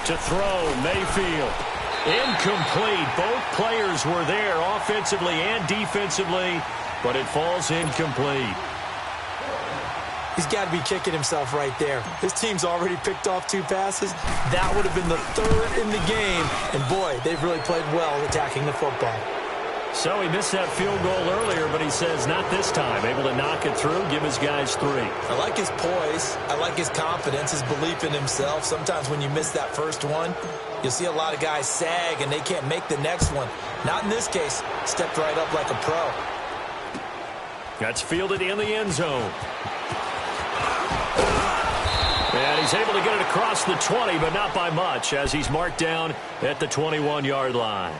To throw, Mayfield. Incomplete. Both players were there offensively and defensively, but it falls incomplete. He's got to be kicking himself right there. His team's already picked off 2 passes. That would have been the 3rd in the game. And, boy, they've really played well attacking the football. So he missed that field goal earlier, but he says not this time. Able to knock it through, give his guys 3. I like his poise. I like his confidence, his belief in himself. Sometimes when you miss that first one, you'll see a lot of guys sag and they can't make the next one. Not in this case. Stepped right up like a pro. That's fielded in the end zone. And he's able to get it across the 20, but not by much, as he's marked down at the 21-yard line.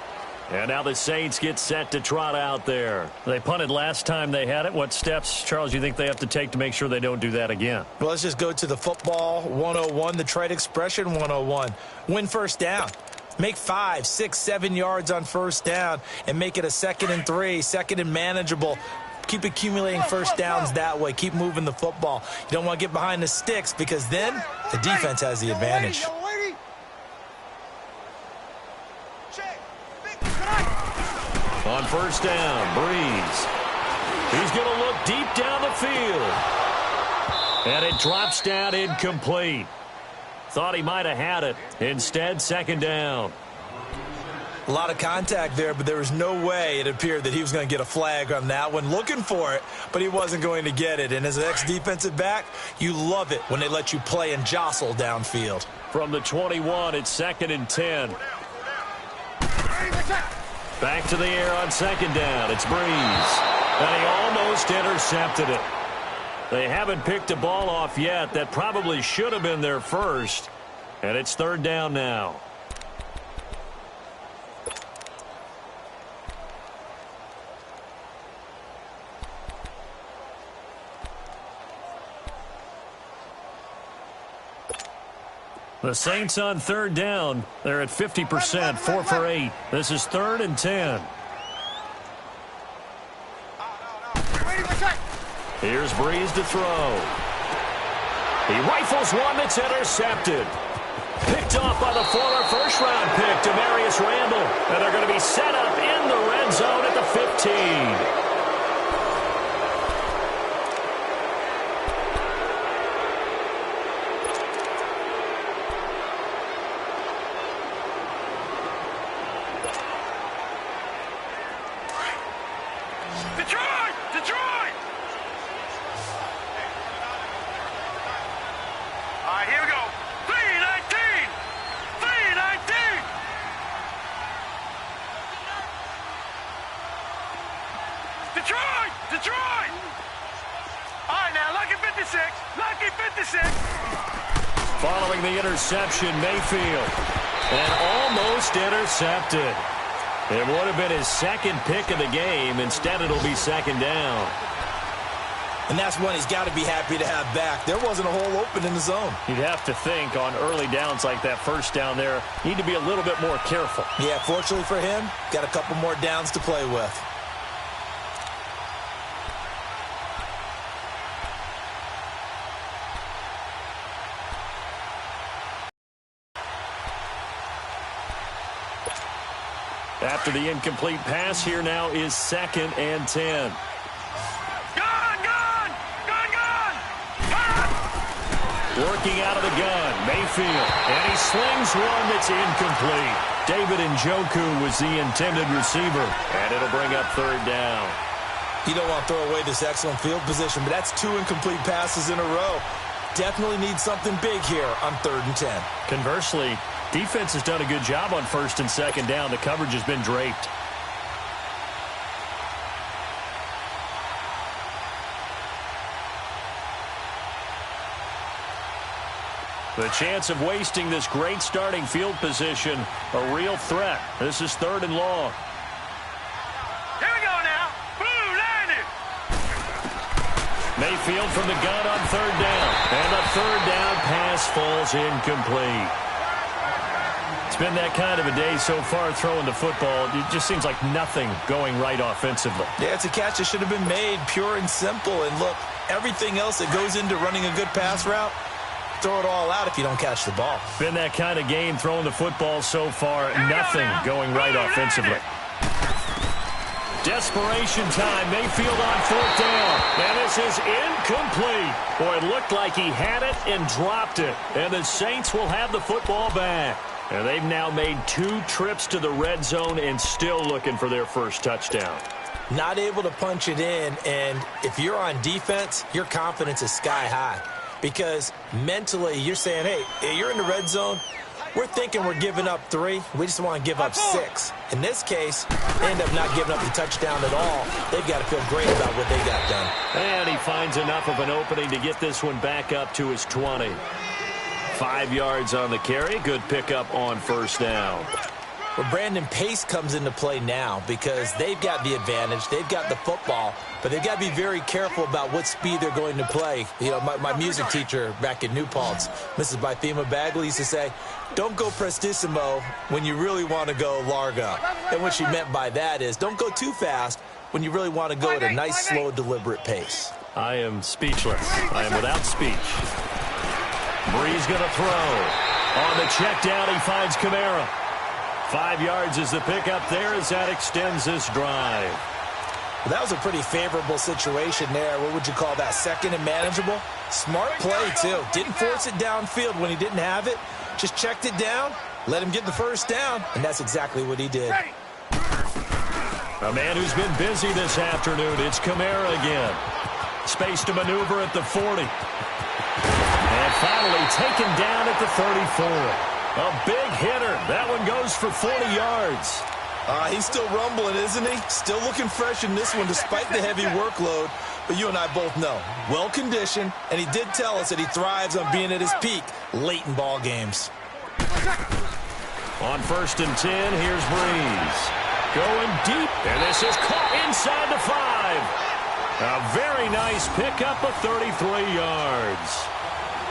And now the Saints get set to trot out there. They punted last time they had it. What steps, Charles, you think they have to take to make sure they don't do that again? Well, let's just go to the football 101, the trade expression 101. Win first down. Make 5, 6, 7 yards on first down and make it a 2nd and 3, 2nd and manageable. Keep accumulating first downs that way. Keep moving the football. You don't want to get behind the sticks because then the defense has the advantage. On first down, Breeze. He's going to look deep down the field. And it drops down incomplete. Thought he might have had it. Instead, 2nd down. A lot of contact there, but there was no way it appeared that he was going to get a flag on that one. Looking for it, but he wasn't going to get it. And as an ex-defensive back, you love it when they let you play and jostle downfield. From the 21, it's 2nd and 10. Back to the air on 2nd down. It's Breeze. And he almost intercepted it. They haven't picked a ball off yet. That probably should have been their first. And it's 3rd down now. The Saints on 3rd down. They're at 50%, 4 for 8. This is 3rd and 10. Here's Breeze to throw. He rifles one that's intercepted. Picked off by the former first-round pick, Demarius Randall. And they're going to be set up in the red zone at the 15. Detroit! All right, now, lucky 56. Lucky 56. Following the interception, Mayfield. And almost intercepted. It would have been his 2nd pick of the game. Instead, it'll be 2nd down. And that's one he's got to be happy to have back. There wasn't a hole open in the zone. You'd have to think on early downs like that first down there, need to be a little bit more careful. Yeah, fortunately for him, got a couple more downs to play with. After the incomplete pass, here now is 2nd and 10. Working out of the gun, Mayfield, and he slings one that's incomplete. David Njoku was the intended receiver, and it'll bring up 3rd down. You don't want to throw away this excellent field position, but that's 2 incomplete passes in a row. Definitely need something big here on 3rd and 10. Conversely, defense has done a good job on 1st and 2nd down. The coverage has been draped. The chance of wasting this great starting field position, a real threat. This is 3rd and long. Here we go now. Blue landed. Mayfield from the gun on 3rd down. And the 3rd down pass falls incomplete. It's been that kind of a day so far throwing the football. It just seems like nothing going right offensively. Yeah, it's a catch that should have been made, pure and simple. And look, everything else that goes into running a good pass route, throw it all out if you don't catch the ball. Been that kind of game throwing the football so far. Nothing going right offensively. Desperation time. Mayfield on 4th down. And this is incomplete. Boy, it looked like he had it and dropped it. And the Saints will have the football back. And they've now made 2 trips to the red zone and still looking for their first touchdown. Not able to punch it in, and if you're on defense, your confidence is sky high. Because mentally, you're saying, hey, you're in the red zone. We're thinking we're giving up 3. We just want to give up 6. In this case, they end up not giving up the touchdown at all. They've got to feel great about what they got done. And he finds enough of an opening to get this one back up to his 20. 5 yards on the carry. Good pickup on 1st down. Well, Brandon, pace comes into play now because they've got the advantage. They've got the football, but they've got to be very careful about what speed they're going to play. You know, my music teacher back in New Paltz, Mrs. Bythema Bagley, used to say, don't go prestissimo when you really want to go largo. And what she meant by that is don't go too fast when you really want to go at a nice, slow, deliberate pace. I am speechless. I am without speech. Bree's going to throw. On the check down, he finds Kamara. 5 yards is the pickup there as that extends this drive. Well, that was a pretty favorable situation there. What would you call that? 2nd and manageable? Smart play, too. Didn't force it downfield when he didn't have it. Just checked it down, let him get the first down, and that's exactly what he did. A man who's been busy this afternoon. It's Kamara again. Space to maneuver at the 40. And finally taken down at the 34. A big hitter. That one goes for 40 yards. He's still rumbling, isn't he? Still looking fresh in this one despite the heavy workload. But you and I both know, well-conditioned, and he did tell us that he thrives on being at his peak late in ball games. On 1st and 10, here's Breeze. Going deep, and this is caught inside the 5. A very nice pickup of 33 yards.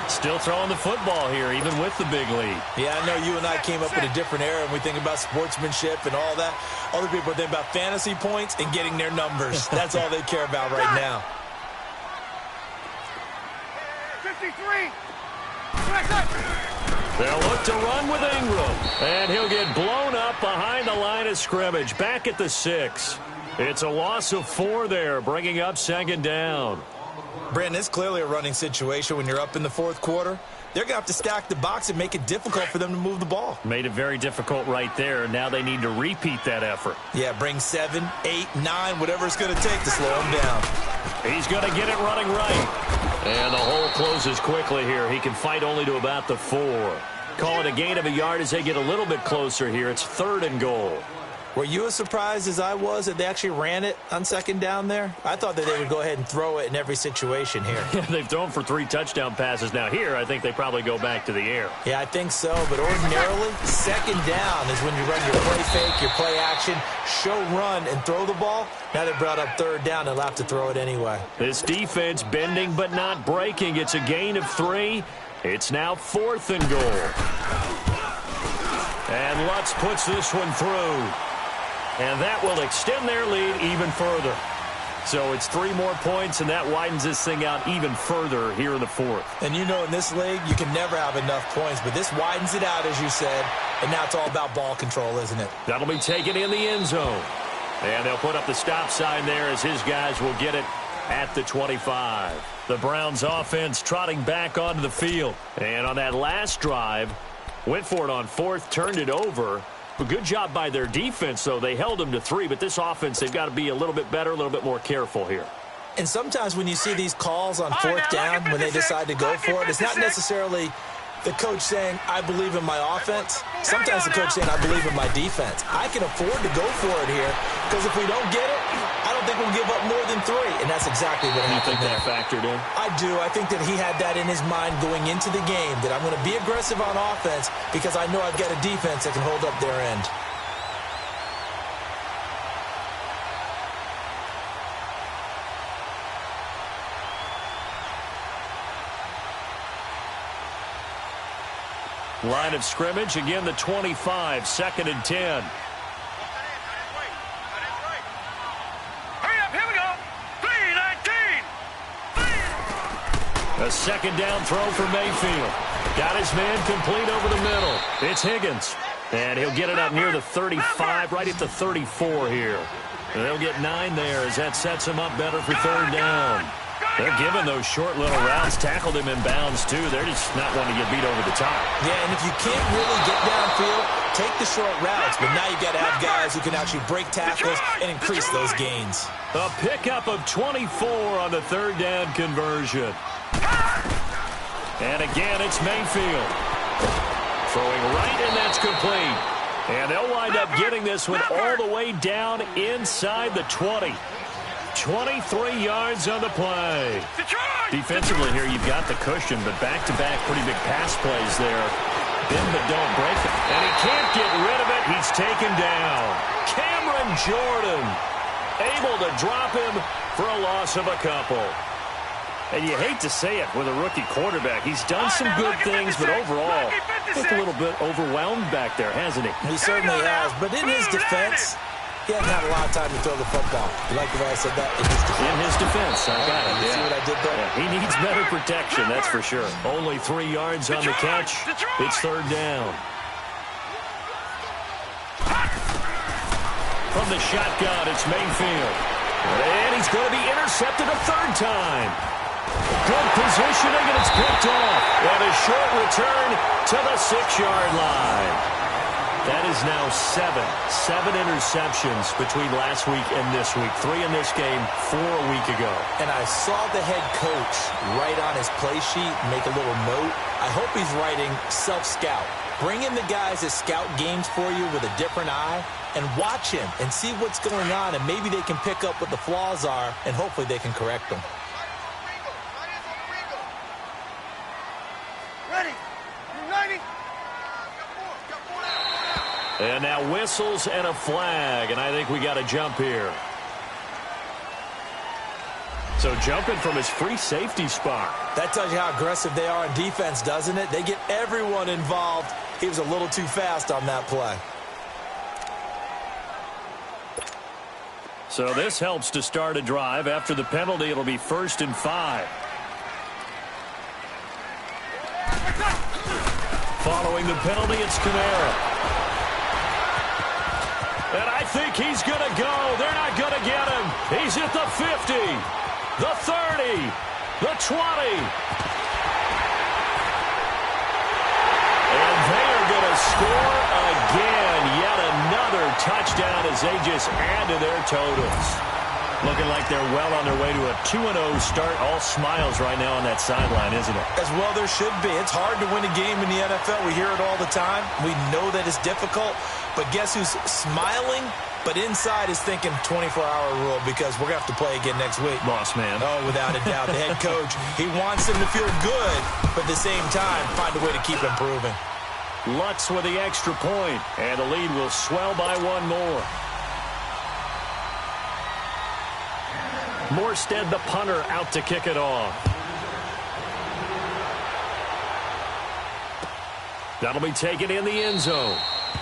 Still throwing the football here, even with the big lead. Yeah, I know you and I came up in a different era, and we think about sportsmanship and all that. Other people think about fantasy points and getting their numbers. That's all they care about right now. 53. They'll look to run with Ingram, and he'll get blown up behind the line of scrimmage, back at the 6. It's a loss of 4 there, bringing up 2nd down. Brandon, it's clearly a running situation when you're up in the 4th quarter. They're going to have to stack the box and make it difficult for them to move the ball. Made it very difficult right there. Now they need to repeat that effort. Yeah, bring 7, 8, 9, whatever it's going to take to slow him down. He's going to get it running right. And the hole closes quickly here. He can fight only to about the 4. Call it a gain of a yard as they get a little bit closer here. It's 3rd and goal. Were you as surprised as I was that they actually ran it on second down there? I thought that they would go ahead and throw it in every situation here. Yeah, they've thrown for 3 touchdown passes. Now here, I think they probably go back to the air. Yeah, I think so. But ordinarily, second down is when you run your play fake, your play action, show run, and throw the ball. Now they brought up third down and they'll have to throw it anyway. This defense bending but not breaking. It's a gain of 3. It's now 4th and goal. And Lutz puts this one through. And that will extend their lead even further. So it's 3 more points, and that widens this thing out even further here in the 4th. And you know in this league, you can never have enough points, but this widens it out, as you said, and now it's all about ball control, isn't it? That'll be taken in the end zone. And they'll put up the stop sign there as his guys will get it at the 25. The Browns offense trotting back onto the field. And on that last drive, went for it on 4th, turned it over. A good job by their defense, though. They held them to 3, but this offense, they've got to be a little bit better, a little bit more careful here. And sometimes when you see these calls on 4th down, when they decide to go for it, it's not necessarily the coach saying, I believe in my offense. Sometimes the coach saying, I believe in my defense. I can afford to go for it here because if we don't get it, I don't think we'll give up more than 3. And that's exactly what happened. You think that factored in? I do. I think that he had that in his mind going into the game, that I'm going to be aggressive on offense because I know I've got a defense that can hold up their end. Line of scrimmage, again the 25, 2nd and 10. Hurry up, here we go. 3-19. A 2nd down throw for Mayfield. Got his man complete over the middle. It's Higgins. And he'll get it up near the 35, right at the 34 here. And they'll get 9 there as that sets him up better for 3rd down. They're giving those short little routes. Tackled him in bounds, too. They're just not wanting to get beat over the top. Yeah, and if you can't really get downfield, take the short routes. But now you've got to have guys who can actually break tackles and increase those gains. A pickup of 24 on the 3rd down conversion. And again, it's Mayfield. Throwing right, and that's complete. And they'll wind up getting this one all the way down inside the 20. 23 yards on the play. Defensively here, you've got the cushion, but back-to-back pretty big pass plays there. Bend but don't break it. And he can't get rid of it. He's taken down. Cameron Jordan able to drop him for a loss of a couple. And you hate to say it with a rookie quarterback. He's done some good things, but overall, I think a little bit overwhelmed back there, hasn't he? He certainly has. But in his defense, he hasn't had a lot of time to throw the football. You like the way I said that? In his defense. I got it. You see what I did there? Yeah, he needs better protection, that's for sure. Only 3 yards on the catch. It's 3rd down. From the shotgun, it's Mayfield. And he's going to be intercepted a 3rd time. Good positioning, and it's picked off. And a short return to the 6-yard line. That is now 7 interceptions between last week and this week. 3 in this game, 4 a week ago. And I saw the head coach write on his play sheet, make a little note. I hope he's writing self-scout. Bring in the guys that scout games for you with a different eye and watch him and see what's going on, and maybe they can pick up what the flaws are, and hopefully they can correct them. Ready. 90. And now whistles and a flag, and I think we got a jump here. So jumping from his free safety spot. That tells you how aggressive they are on defense, doesn't it? They get everyone involved. He was a little too fast on that play. So this helps to start a drive. After the penalty, it'll be 1st and 5. Following the penalty, it's Kamara. And I think he's going to go. They're not going to get him. He's at the 50, the 30, the 20. And they are going to score again. Yet another touchdown as they just add to their totals. Looking like they're well on their way to a 2-0 start. All smiles right now on that sideline, isn't it? As well there should be. It's hard to win a game in the NFL. We hear it all the time. We know that it's difficult. But guess who's smiling? But inside is thinking 24-hour rule because we're going to have to play again next week. Boss man. Oh, without a doubt. The head coach, he wants them to feel good, but at the same time, find a way to keep improving. Lutz with the extra point, and the lead will swell by one more. Morstead, the punter, out to kick it off. That'll be taken in the end zone.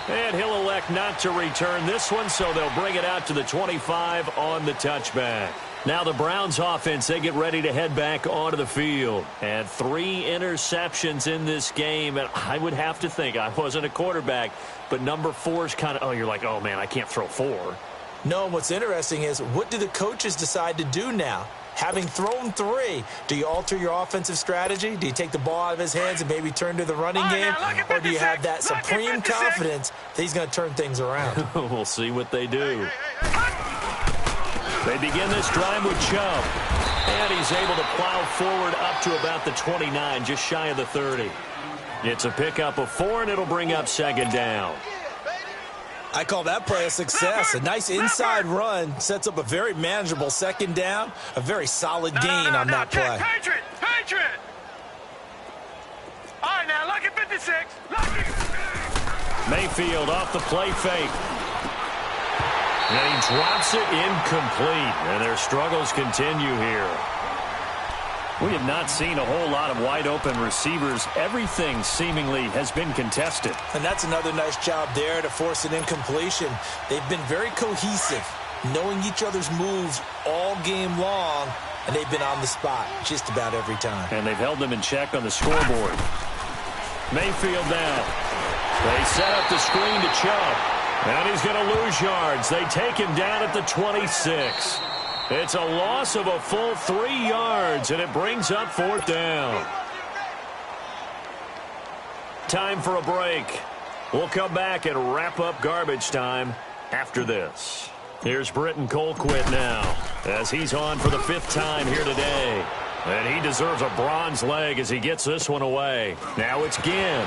And he'll elect not to return this one, so they'll bring it out to the 25 on the touchback. Now the Browns offense, they get ready to head back onto the field. And 3 interceptions in this game. And I would have to think, I wasn't a quarterback, but number 4 is kind of, oh, you're like, oh, man, I can't throw 4. No, what's interesting is what do the coaches decide to do now? Having thrown 3, do you alter your offensive strategy? Do you take the ball out of his hands and maybe turn to the running game? Or do you have that supreme confidence that he's going to turn things around? We'll see what they do. They begin this drive with Chubb. And he's able to plow forward up to about the 29, just shy of the 30. It's a pickup of 4, and it'll bring up second down. I call that play a success. A nice inside run sets up a very manageable second down. A very solid gain on that play. Patriot! All right, now, look at 56. Mayfield off the play fake. And he drops it incomplete. And their struggles continue here. We have not seen a whole lot of wide-open receivers. Everything seemingly has been contested. And that's another nice job there to force an incompletion. They've been very cohesive, knowing each other's moves all game long, and they've been on the spot just about every time. And they've held them in check on the scoreboard. Mayfield now. They set up the screen to Chubb. And he's going to lose yards. They take him down at the 26. It's a loss of a full 3 yards, and it brings up 4th down. Time for a break. We'll come back and wrap up garbage time after this. Here's Britton Colquitt now, as he's on for the 5th time here today. And he deserves a bronze leg as he gets this one away. Now it's Ginn.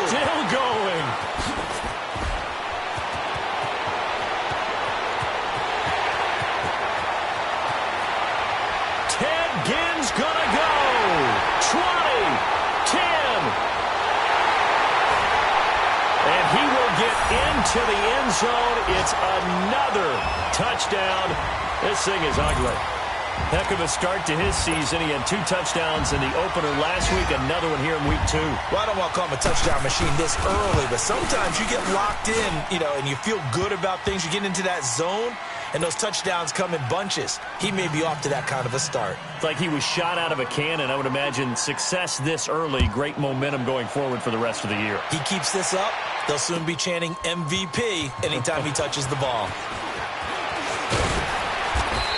Still going. Ginn's gonna go. 20, 10. And he will get into the end zone. It's another touchdown. This thing is ugly. Heck of a start to his season. He had 2 touchdowns in the opener last week, another one here in week 2. Well, I don't want to call him a touchdown machine this early, but sometimes you get locked in, and you feel good about things. You get into that zone, and those touchdowns come in bunches. He may be off to that kind of a start. It's like he was shot out of a cannon. I would imagine success this early, great momentum going forward for the rest of the year. He keeps this up, they'll soon be chanting MVP anytime he touches the ball.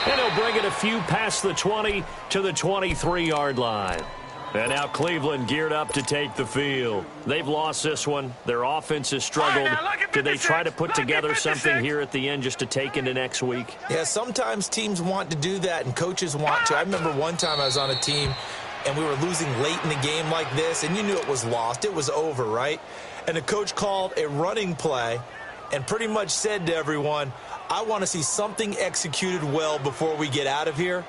And he'll bring it a few past the 20 to the 23-yard line. And now Cleveland geared up to take the field. They've lost this one. Their offense has struggled. Did they try to put together something here at the end just to take into next week? Yeah, sometimes teams want to do that and coaches want to. I remember one time I was on a team and we were losing late in the game like this, and you knew it was lost. It was over, right? And the coach called a running play and pretty much said to everyone, I want to see something executed well before we get out of here.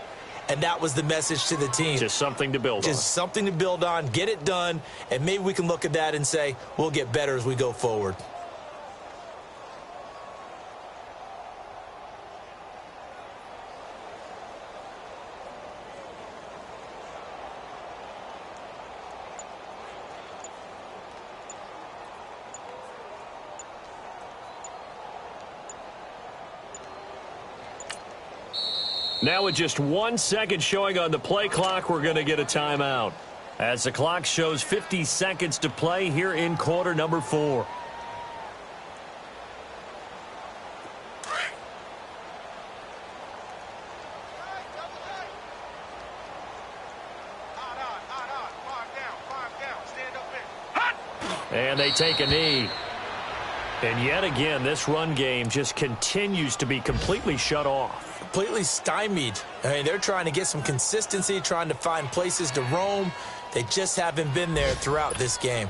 And that was the message to the team. Just something to build on. Just something to build on, get it done, and maybe we can look at that and say, we'll get better as we go forward. Now with just 1 second showing on the play clock, we're going to get a timeout. As the clock shows 50 seconds to play here in quarter number 4. And they take a knee. And yet again, this run game just continues to be completely shut off. Completely stymied. I mean, they're trying to get some consistency, trying to find places to roam. They just haven't been there throughout this game.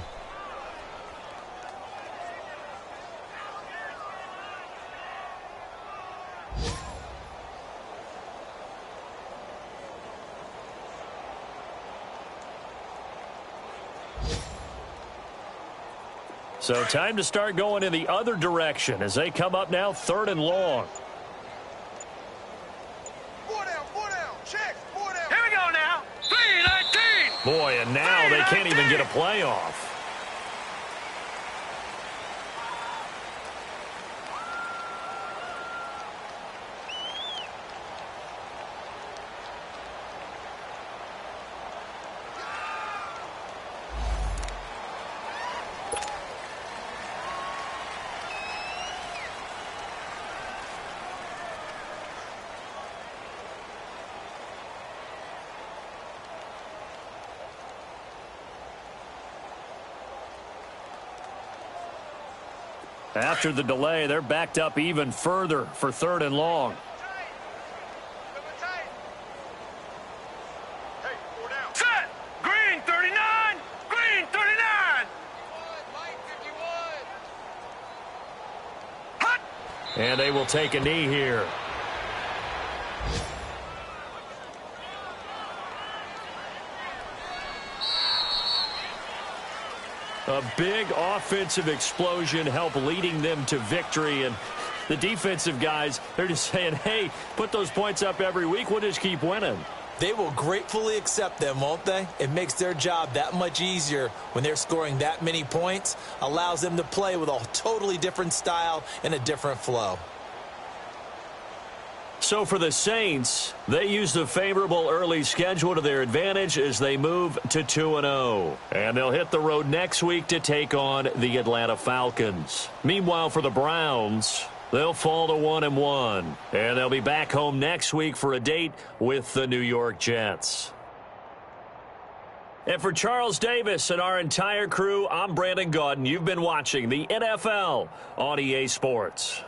So time to start going in the other direction as they come up now 3rd and long. Four down, check, four down. Here we go now. 3-19. Boy, and now they can't even get a playoff. After the delay, they're backed up even further for 3rd and long. Hey, four down. Set. Green 39. Green 39. Hut. And they will take a knee here. A big offensive explosion helped leading them to victory. And the defensive guys, they're just saying, hey, put those points up every week. We'll just keep winning. They will gratefully accept them, won't they? It makes their job that much easier when they're scoring that many points. Allows them to play with a totally different style and a different flow. So for the Saints, they use the favorable early schedule to their advantage as they move to 2-0. And they'll hit the road next week to take on the Atlanta Falcons. Meanwhile, for the Browns, they'll fall to 1-1. And they'll be back home next week for a date with the New York Jets. And for Charles Davis and our entire crew, I'm Brandon Gaudin. You've been watching the NFL on EA Sports.